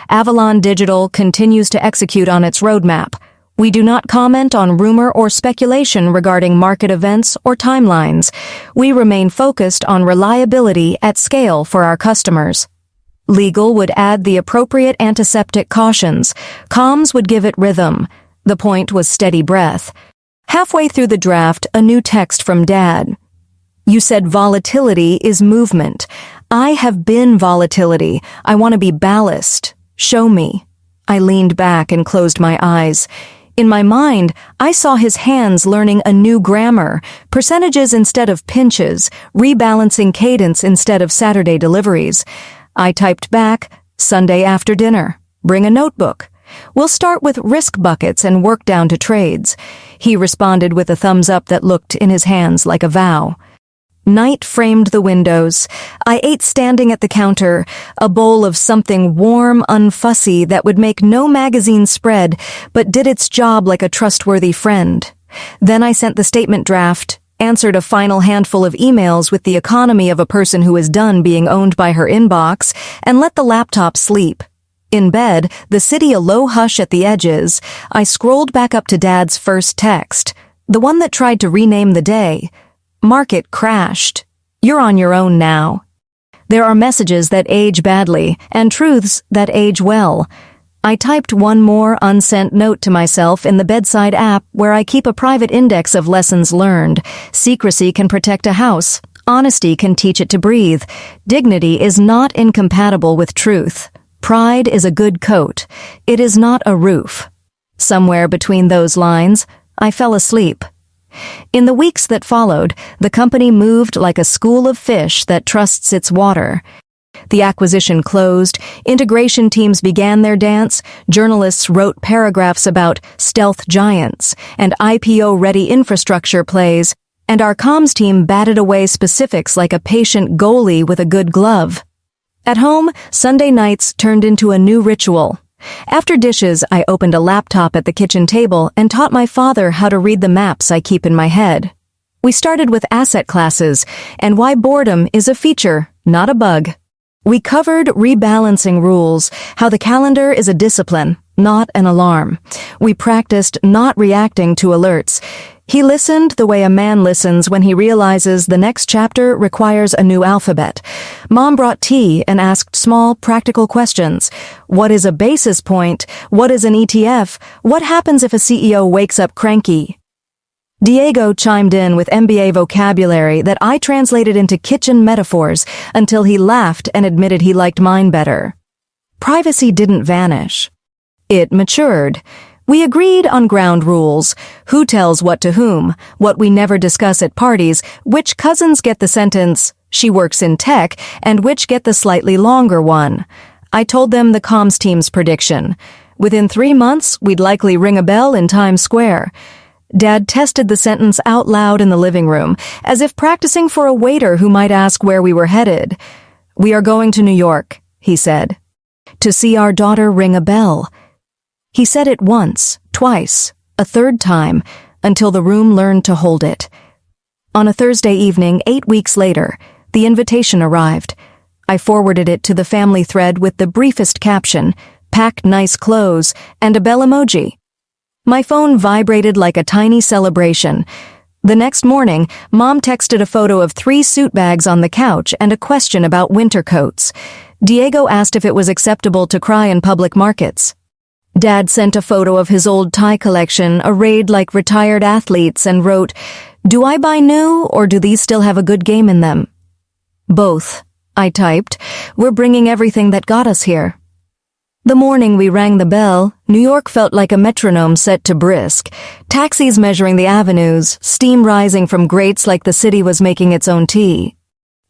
A: Avalon Digital continues to execute on its roadmap. We do not comment on rumor or speculation regarding market events or timelines. We remain focused on reliability at scale for our customers. Legal would add the appropriate antiseptic cautions. Comms would give it rhythm. The point was steady breath. Halfway through the draft, a new text from Dad. You said volatility is movement. I have been volatility. I want to be ballast. Show me. I leaned back and closed my eyes. In my mind, I saw his hands learning a new grammar, percentages instead of pinches, rebalancing cadence instead of Saturday deliveries. I typed back, Sunday after dinner. Bring a notebook. We'll start with risk buckets and work down to trades. He responded with a thumbs up that looked in his hands like a vow. Night framed the windows. I ate standing at the counter, a bowl of something warm, unfussy that would make no magazine spread, but did its job like a trustworthy friend. Then I sent the statement draft, answered a final handful of emails with the economy of a person who is done being owned by her inbox, and let the laptop sleep. In bed, the city a low hush at the edges, I scrolled back up to Dad's first text, the one that tried to rename the day. Market crashed. You're on your own now. There are messages that age badly, and truths that age well. I typed one more unsent note to myself in the bedside app where I keep a private index of lessons learned. Secrecy can protect a house. Honesty can teach it to breathe. Dignity is not incompatible with truth. Pride is a good coat. It is not a roof. Somewhere between those lines, I fell asleep. In the weeks that followed, the company moved like a school of fish that trusts its water. The acquisition closed, integration teams began their dance, journalists wrote paragraphs about stealth giants and IPO-ready infrastructure plays, and our comms team batted away specifics like a patient goalie with a good glove. At home, Sunday nights turned into a new ritual. After dishes, I opened a laptop at the kitchen table and taught my father how to read the maps I keep in my head. We started with asset classes and why boredom is a feature, not a bug. We covered rebalancing rules, how the calendar is a discipline, not an alarm. We practiced not reacting to alerts. He listened the way a man listens when he realizes the next chapter requires a new alphabet. Mom brought tea and asked small, practical questions. What is a basis point? What is an ETF? What happens if a CEO wakes up cranky? Diego chimed in with MBA vocabulary that I translated into kitchen metaphors until he laughed and admitted he liked mine better. Privacy didn't vanish. It matured. We agreed on ground rules: who tells what to whom, what we never discuss at parties, which cousins get the sentence, "she works in tech," and which get the slightly longer one. I told them the comms team's prediction. Within 3 months, we'd likely ring a bell in Times Square. Dad tested the sentence out loud in the living room, as if practicing for a waiter who might ask where we were headed. "We are going to New York," he said, "to see our daughter ring a bell." He said it once, twice, a third time, until the room learned to hold it. On a Thursday evening, 8 weeks later, the invitation arrived. I forwarded it to the family thread with the briefest caption, "Pack nice clothes," and a bell emoji. My phone vibrated like a tiny celebration. The next morning, Mom texted a photo of 3 suit bags on the couch and a question about winter coats. Diego asked if it was acceptable to cry in public markets. Dad sent a photo of his old tie collection, arrayed like retired athletes, and wrote, "Do I buy new, or do these still have a good game in them?" "Both," I typed. "We're bringing everything that got us here." The morning we rang the bell, New York felt like a metronome set to brisk. Taxis measuring the avenues, steam rising from grates like the city was making its own tea.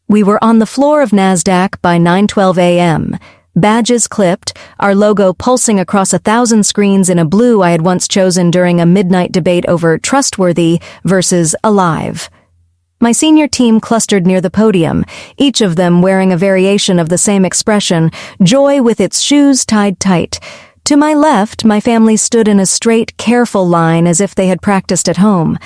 A: We were on the floor of NASDAQ by 9:12 a.m., badges clipped, our logo pulsing across 1,000 screens in a blue I had once chosen during a midnight debate over trustworthy versus alive. My senior team clustered near the podium, each of them wearing a variation of the same expression, joy with its shoes tied tight. To my left, my family stood in a straight, careful line as if they had practiced at home.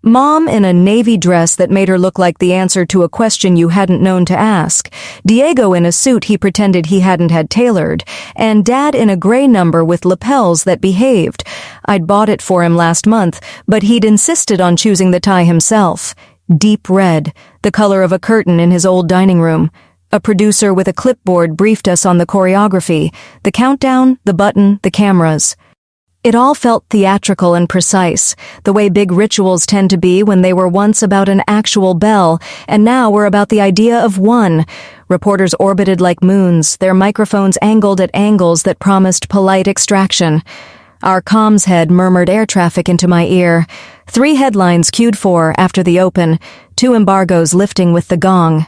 A: Mom in a navy dress that made her look like the answer to a question you hadn't known to ask, Diego in a suit he pretended he hadn't had tailored, and Dad in a gray number with lapels that behaved. I'd bought it for him last month, but he'd insisted on choosing the tie himself. Deep red, the color of a curtain in his old dining room. A producer with a clipboard briefed us on the choreography, the countdown, the button, the cameras. It all felt theatrical and precise, the way big rituals tend to be when they were once about an actual bell, and now were about the idea of one. Reporters orbited like moons, their microphones angled at angles that promised polite extraction. Our comms head murmured air traffic into my ear. 3 headlines queued for after the open, 2 embargoes lifting with the gong.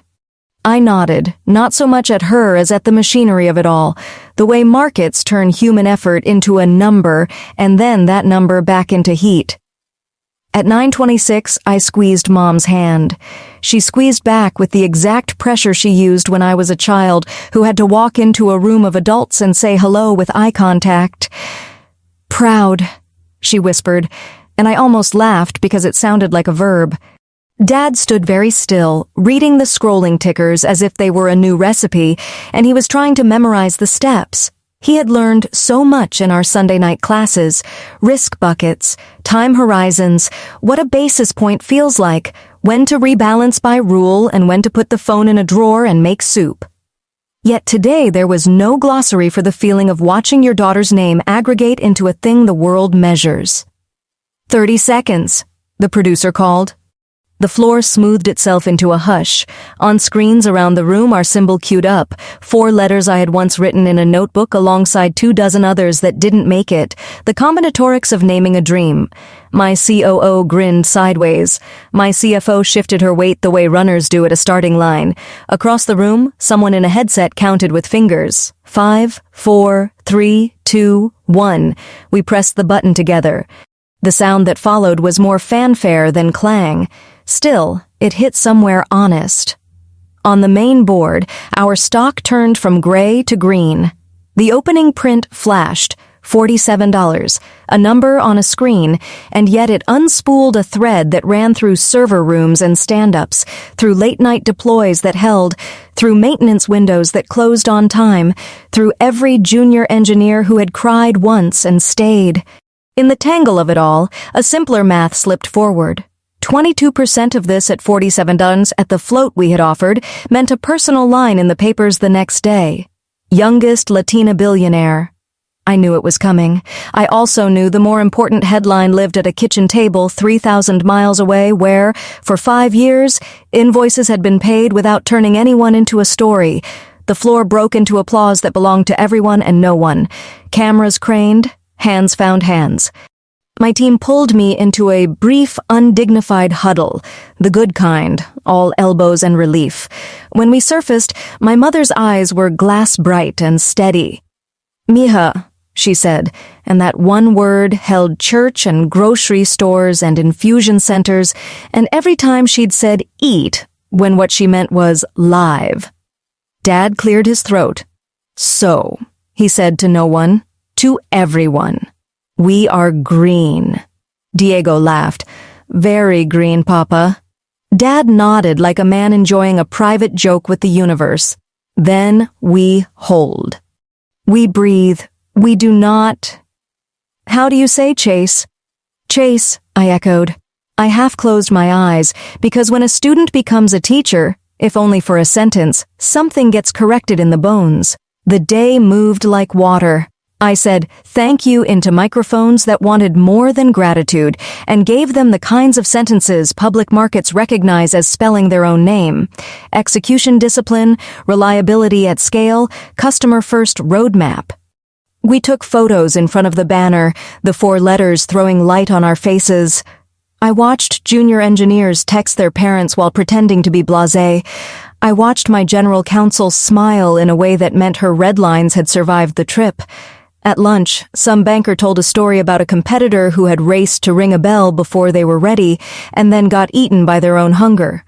A: I nodded, not so much at her as at the machinery of it all, the way markets turn human effort into a number and then that number back into heat. At 9:26, I squeezed Mom's hand. She squeezed back with the exact pressure she used when I was a child who had to walk into a room of adults and say hello with eye contact. "Proud," she whispered, and I almost laughed because it sounded like a verb. Dad stood very still, reading the scrolling tickers as if they were a new recipe, and he was trying to memorize the steps. He had learned so much in our Sunday night classes: risk buckets, time horizons, what a basis point feels like, when to rebalance by rule, and when to put the phone in a drawer and make soup. Yet today there was no glossary for the feeling of watching your daughter's name aggregate into a thing the world measures. 30 seconds, the producer called. The floor smoothed itself into a hush. On screens around the room, our symbol queued up, 4 letters I had once written in a notebook alongside 24 others that didn't make it, the combinatorics of naming a dream. My COO grinned sideways. My CFO shifted her weight the way runners do at a starting line. Across the room, someone in a headset counted with fingers. 5, 4, 3, 2, 1. We pressed the button together. The sound that followed was more fanfare than clang. Still, it hit somewhere honest. On the main board, our stock turned from gray to green. The opening print flashed, $47, a number on a screen, and yet it unspooled a thread that ran through server rooms and stand-ups, through late-night deploys that held, through maintenance windows that closed on time, through every junior engineer who had cried once and stayed. In the tangle of it all, a simpler math slipped forward. 22% of this at $47 at the float we had offered meant a personal line in the papers the next day. Youngest Latina billionaire. I knew it was coming. I also knew the more important headline lived at a kitchen table 3,000 miles away where, for 5 years, invoices had been paid without turning anyone into a story. The floor broke into applause that belonged to everyone and no one. Cameras craned, hands found hands. My team pulled me into a brief, undignified huddle, the good kind, all elbows and relief. When we surfaced, my mother's eyes were glass-bright and steady. "Mija," she said, and that one word held church and grocery stores and infusion centers, and every time she'd said eat, when what she meant was live. Dad cleared his throat. "So," he said to no one, to everyone. "We are green." Diego laughed. "Very green, Papa." Dad nodded like a man enjoying a private joke with the universe. Then we hold. We breathe. We do not. "How do you say Chase?" "Chase," I echoed. I half closed my eyes, because when a student becomes a teacher, if only for a sentence, something gets corrected in the bones. The day moved like water. I said thank you into microphones that wanted more than gratitude and gave them the kinds of sentences public markets recognize as spelling their own name. Execution discipline, reliability at scale, customer-first roadmap. We took photos in front of the banner, the 4 letters throwing light on our faces. I watched junior engineers text their parents while pretending to be blasé. I watched my general counsel smile in a way that meant her red lines had survived the trip. At lunch, some banker told a story about a competitor who had raced to ring a bell before they were ready and then got eaten by their own hunger.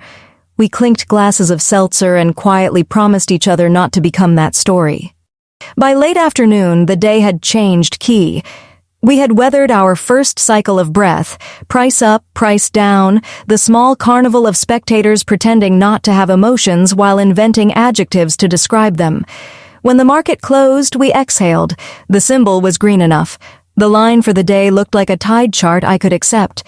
A: We clinked glasses of seltzer and quietly promised each other not to become that story. By late afternoon, the day had changed key. We had weathered our first cycle of breath, price up, price down, the small carnival of spectators pretending not to have emotions while inventing adjectives to describe them. When the market closed, we exhaled. The symbol was green enough. The line for the day looked like a tide chart I could accept.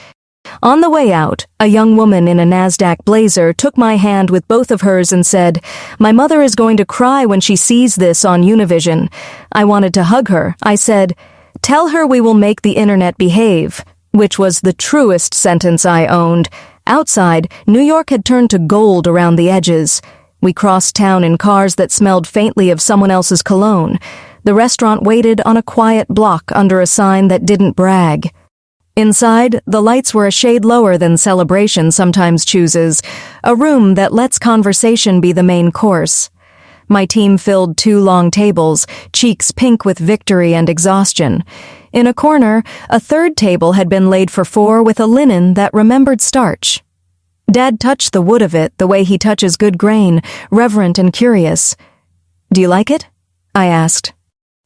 A: On the way out, a young woman in a NASDAQ blazer took my hand with both of hers and said, "My mother is going to cry when she sees this on Univision." I wanted to hug her. I said, "Tell her we will make the internet behave," which was the truest sentence I owned. Outside, New York had turned to gold around the edges. We crossed town in cars that smelled faintly of someone else's cologne. The restaurant waited on a quiet block under a sign that didn't brag. Inside, the lights were a shade lower than Celebration sometimes chooses, a room that lets conversation be the main course. My team filled 2 long tables, cheeks pink with victory and exhaustion. In a corner, a 3rd table had been laid for 4 with a linen that remembered starch. Dad touched the wood of it the way he touches good grain, reverent and curious. "Do you like it?" I asked.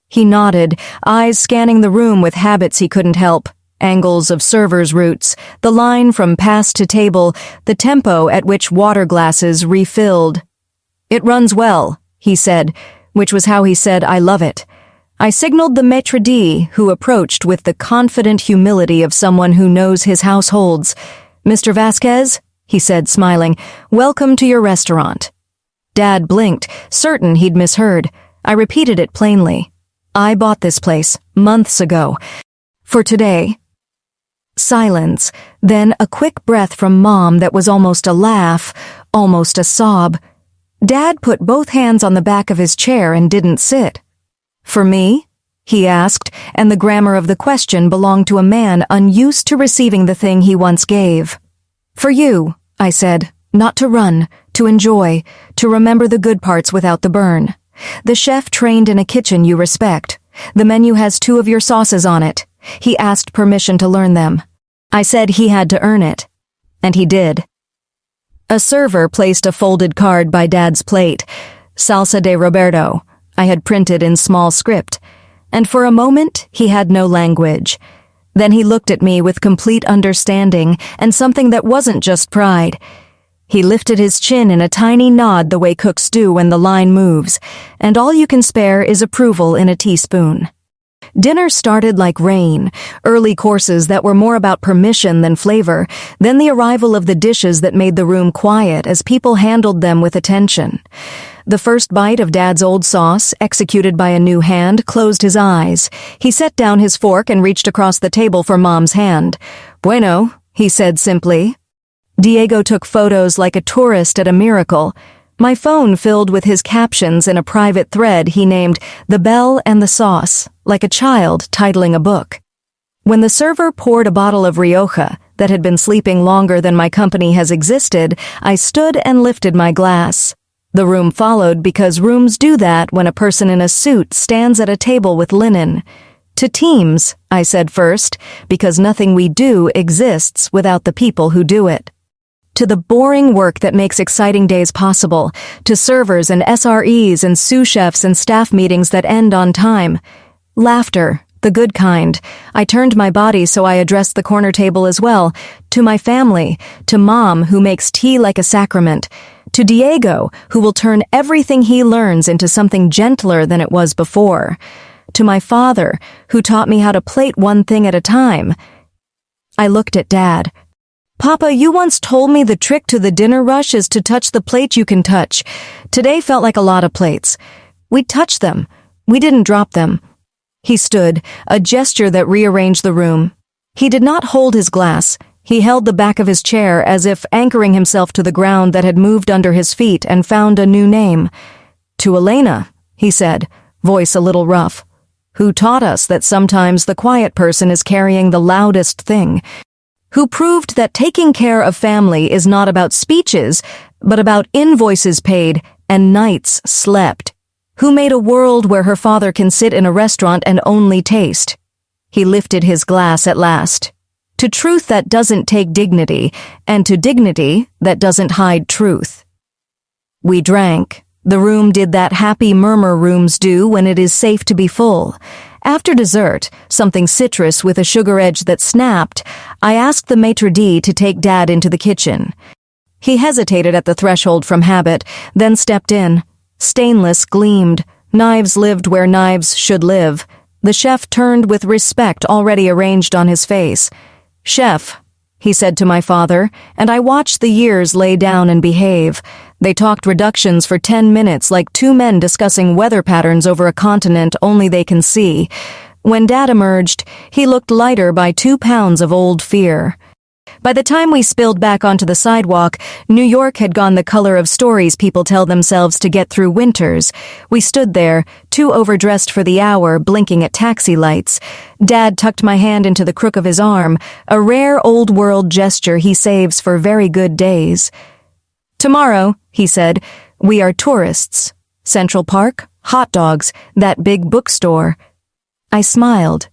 A: He nodded, eyes scanning the room with habits he couldn't help. Angles of servers' routes, the line from pass to table, the tempo at which water glasses refilled. "It runs well," he said, which was how he said "I love it." I signaled the maitre d', who approached with the confident humility of someone who knows his households. "Mr. Vasquez," he said, smiling, "welcome to your restaurant." Dad blinked, certain he'd misheard. I repeated it plainly. "I bought this place, months ago. For today." Silence, then a quick breath from Mom that was almost a laugh, almost a sob. Dad put both hands on the back of his chair and didn't sit. "For me?" he asked, and the grammar of the question belonged to a man unused to receiving the thing he once gave. "For you," I said, "not to run, to enjoy, to remember the good parts without the burn. The chef trained in a kitchen you respect. The menu has 2 of your sauces on it. He asked permission to learn them. I said he had to earn it. And he did." A server placed a folded card by Dad's plate. "Salsa de Roberto," I had printed in small script. and for a moment he had no language. Then he looked at me with complete understanding and something that wasn't just pride. He lifted his chin in a tiny nod the way cooks do when the line moves, and all you can spare is approval in a teaspoon. Dinner started like rain, early courses that were more about permission than flavor, then the arrival of the dishes that made the room quiet as people handled them with attention. The first bite of Dad's old sauce, executed by a new hand, closed his eyes. He set down his fork and reached across the table for Mom's hand. "Bueno," he said simply. Diego took photos like a tourist at a miracle. My phone filled with his captions in a private thread he named The Bell and the Sauce, like a child titling a book. When the server poured a bottle of Rioja that had been sleeping longer than my company has existed, I stood and lifted my glass. The room followed because rooms do that when a person in a suit stands at a table with linen. To teams, I said first, because nothing we do exists without the people who do it. To the boring work that makes exciting days possible, to servers and SREs and sous chefs and staff meetings that end on time. Laughter, the good kind. I turned my body so I addressed the corner table as well. To my family, to Mom, who makes tea like a sacrament. To Diego, who will turn everything he learns into something gentler than it was before. To my father, who taught me how to plate one thing at a time. I looked at Dad. "Papa, you once told me the trick to the dinner rush is to touch the plate you can touch. Today felt like a lot of plates. We touched them. We didn't drop them." He stood, a gesture that rearranged the room. He did not hold his glass. He held the back of his chair as if anchoring himself to the ground that had moved under his feet and found a new name. "To Elena," he said, voice a little rough, "who taught us that sometimes the quiet person is carrying the loudest thing. Who proved that taking care of family is not about speeches, but about invoices paid and nights slept. Who made a world where her father can sit in a restaurant and only taste." He lifted his glass at last. "To truth that doesn't take dignity, and to dignity that doesn't hide truth." We drank. The room did that happy murmur rooms do when it is safe to be full. After dessert, something citrus with a sugar edge that snapped, I asked the maitre d' to take Dad into the kitchen. He hesitated at the threshold from habit, then stepped in. Stainless gleamed. Knives lived where knives should live. The chef turned with respect already arranged on his face. "Chef," he said to my father, and I watched the years lay down and behave. They talked reductions for 10 minutes like two men discussing weather patterns over a continent only they can see. When Dad emerged, he looked lighter by 2 pounds of old fear. By the time we spilled back onto the sidewalk, New York had gone the color of stories people tell themselves to get through winters. We stood there, too overdressed for the hour, blinking at taxi lights. Dad tucked my hand into the crook of his arm, a rare old-world gesture he saves for very good days. "Tomorrow," he said, "we are tourists. Central Park, hot dogs, that big bookstore." I smiled.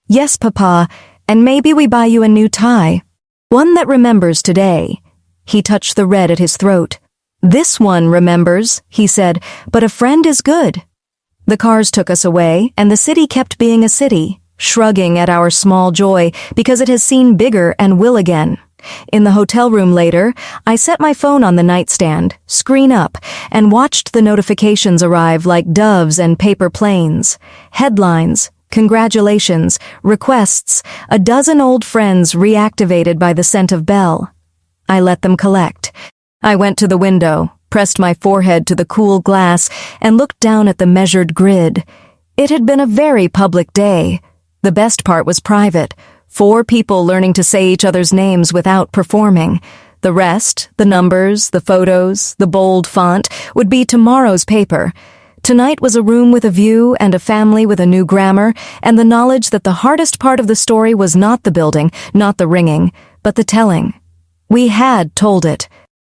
A: "Yes, Papa, and maybe we buy you a new tie. One that remembers today." He touched the red at his throat. "This one remembers," he said, "but a friend is good." The cars took us away, and the city kept being a city, shrugging at our small joy because it has seen bigger and will again. In the hotel room later, I set my phone on the nightstand, screen up, and watched the notifications arrive like doves and paper planes. Headlines, congratulations, requests, a dozen old friends reactivated by the scent of Bell. I let them collect. I went to the window, pressed my forehead to the cool glass, and looked down at the measured grid. It had been a very public day. The best part was private. 4 people learning to say each other's names without performing. The rest, the numbers, the photos, the bold font, would be tomorrow's paper. Tonight was a room with a view and a family with a new grammar, and the knowledge that the hardest part of the story was not the building, not the ringing, but the telling. We had told it.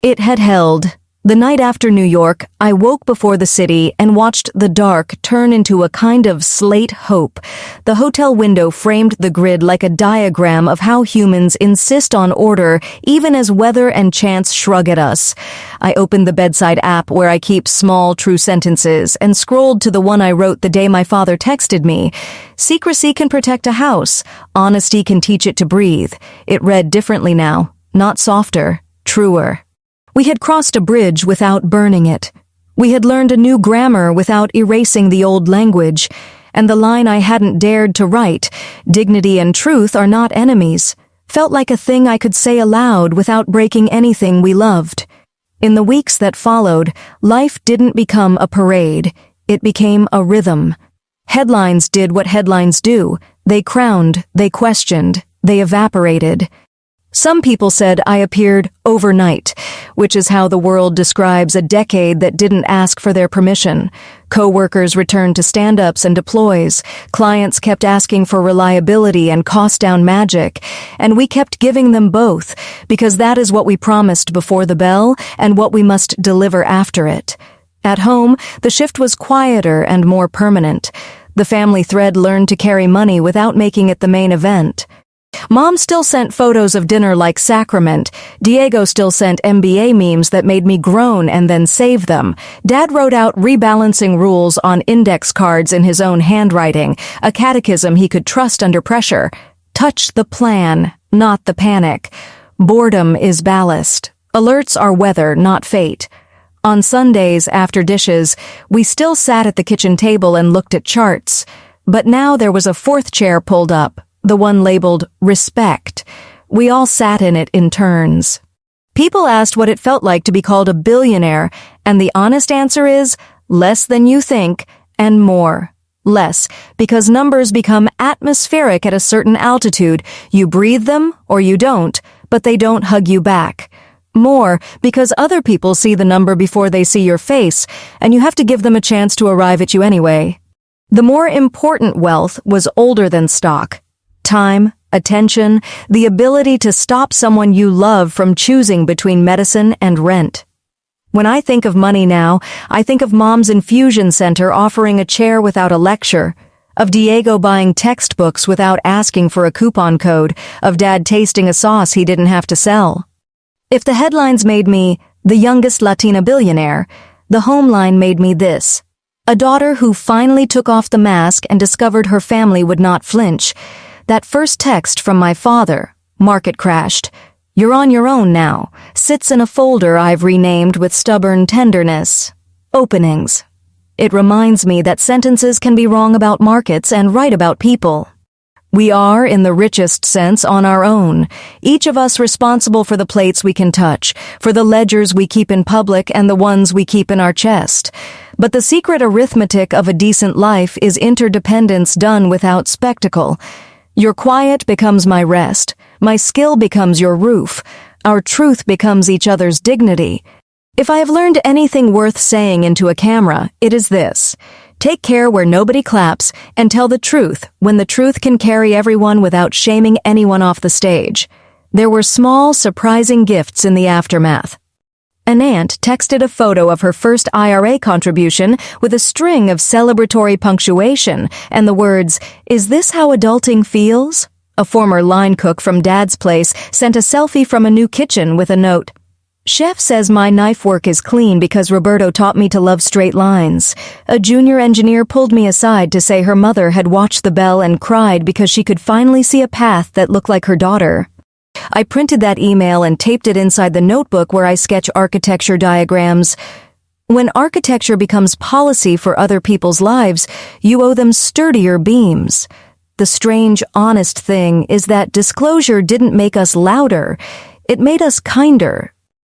A: It had held. The night after New York, I woke before the city and watched the dark turn into a kind of slate hope. The hotel window framed the grid like a diagram of how humans insist on order even as weather and chance shrug at us. I opened the bedside app where I keep small, true sentences and scrolled to the one I wrote the day my father texted me. Secrecy can protect a house. Honesty can teach it to breathe. It read differently now, not softer, truer. We had crossed a bridge without burning it. We had learned a new grammar without erasing the old language. And the line I hadn't dared to write, dignity and truth are not enemies, felt like a thing I could say aloud without breaking anything we loved. In the weeks that followed, life didn't become a parade. It became a rhythm. Headlines did what headlines do. They crowned, they questioned, they evaporated. Some people said I appeared overnight, which is how the world describes a decade that didn't ask for their permission. Co-workers returned to stand-ups and deploys. Clients kept asking for reliability and cost-down magic. And we kept giving them both, because that is what we promised before the bell and what we must deliver after it. At home, the shift was quieter and more permanent. The family thread learned to carry money without making it the main event. Mom still sent photos of dinner like sacrament. Diego still sent MBA memes that made me groan and then save them. Dad wrote out rebalancing rules on index cards in his own handwriting, a catechism he could trust under pressure. Touch the plan, not the panic. Boredom is ballast. Alerts are weather, not fate. On Sundays, after dishes, we still sat at the kitchen table and looked at charts. But now there was a fourth chair pulled up. The one labeled respect. We all sat in it in turns. People asked what it felt like to be called a billionaire, and the honest answer is less than you think and more. Less, because numbers become atmospheric at a certain altitude. You breathe them or you don't, but they don't hug you back. More, because other people see the number before they see your face, and you have to give them a chance to arrive at you anyway. The more important wealth was older than stock. Time, attention, the ability to stop someone you love from choosing between medicine and rent. When I think of money now, I think of Mom's infusion center offering a chair without a lecture, of Diego buying textbooks without asking for a coupon code, of Dad tasting a sauce he didn't have to sell. If the headlines made me the youngest Latina billionaire, the home line made me this: a daughter who finally took off the mask and discovered her family would not flinch. That first text from my father, market crashed. You're on your own now, sits in a folder I've renamed with stubborn tenderness. Openings. It reminds me that sentences can be wrong about markets and right about people. We are, in the richest sense, on our own, each of us responsible for the plates we can touch, for the ledgers we keep in public and the ones we keep in our chest. But the secret arithmetic of a decent life is interdependence done without spectacle. Your quiet becomes my rest. My skill becomes your roof. Our truth becomes each other's dignity. If I have learned anything worth saying into a camera, it is this: take care where nobody claps and tell the truth when the truth can carry everyone without shaming anyone off the stage. There were small, surprising gifts in the aftermath. An aunt texted a photo of her first IRA contribution with a string of celebratory punctuation and the words, "Is this how adulting feels?" A former line cook from Dad's place sent a selfie from a new kitchen with a note, "Chef says my knife work is clean because Roberto taught me to love straight lines." A junior engineer pulled me aside to say her mother had watched the bell and cried because she could finally see a path that looked like her daughter. I printed that email and taped it inside the notebook where I sketch architecture diagrams. When architecture becomes policy for other people's lives, you owe them sturdier beams. The strange, honest thing is that disclosure didn't make us louder. It made us kinder.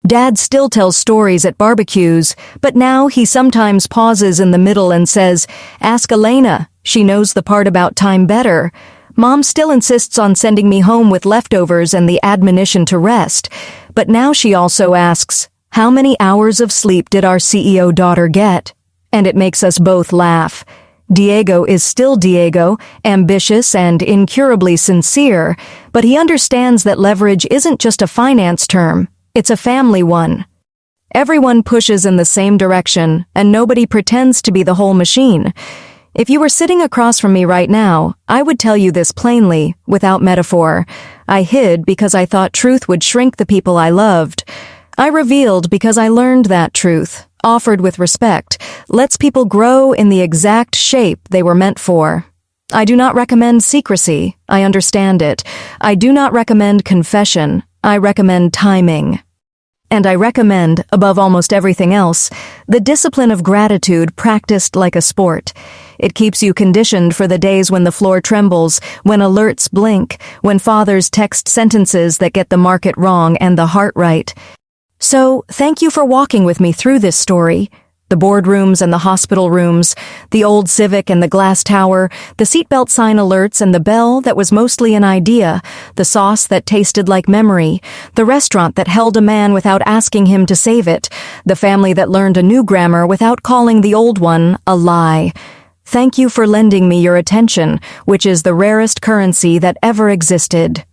A: Dad still tells stories at barbecues, but now he sometimes pauses in the middle and says, "Ask Elena. She knows the part about time better." Mom still insists on sending me home with leftovers and the admonition to rest, but now she also asks, how many hours of sleep did our CEO daughter get? And it makes us both laugh. Diego is still Diego, ambitious and incurably sincere, but he understands that leverage isn't just a finance term, it's a family one. Everyone pushes in the same direction, and nobody pretends to be the whole machine. If you were sitting across from me right now, I would tell you this plainly, without metaphor. I hid because I thought truth would shrink the people I loved. I revealed because I learned that truth, offered with respect, lets people grow in the exact shape they were meant for. I do not recommend secrecy. I understand it. I do not recommend confession. I recommend timing. And I recommend, above almost everything else, the discipline of gratitude practiced like a sport. It keeps you conditioned for the days when the floor trembles, when alerts blink, when fathers text sentences that get the market wrong and the heart right. So, thank you for walking with me through this story. The boardrooms and the hospital rooms, the old Civic and the glass tower, the seatbelt sign alerts and the bell that was mostly an idea, the sauce that tasted like memory, the restaurant that held a man without asking him to save it, the family that learned a new grammar without calling the old one a lie. Thank you for lending me your attention, which is the rarest currency that ever existed.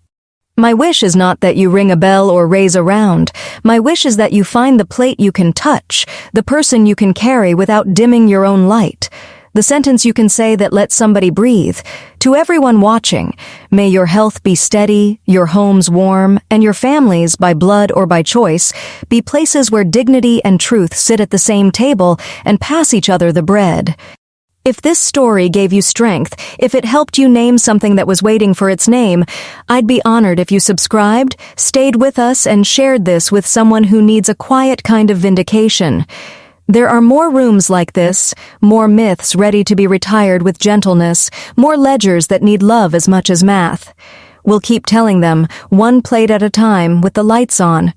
A: My wish is not that you ring a bell or raise a round. My wish is that you find the plate you can touch, the person you can carry without dimming your own light, the sentence you can say that lets somebody breathe. To everyone watching, may your health be steady, your homes warm, and your families, by blood or by choice, be places where dignity and truth sit at the same table and pass each other the bread. If this story gave you strength, if it helped you name something that was waiting for its name, I'd be honored if you subscribed, stayed with us, and shared this with someone who needs a quiet kind of vindication. There are more rooms like this, more myths ready to be retired with gentleness, more ledgers that need love as much as math. We'll keep telling them, one plate at a time, with the lights on.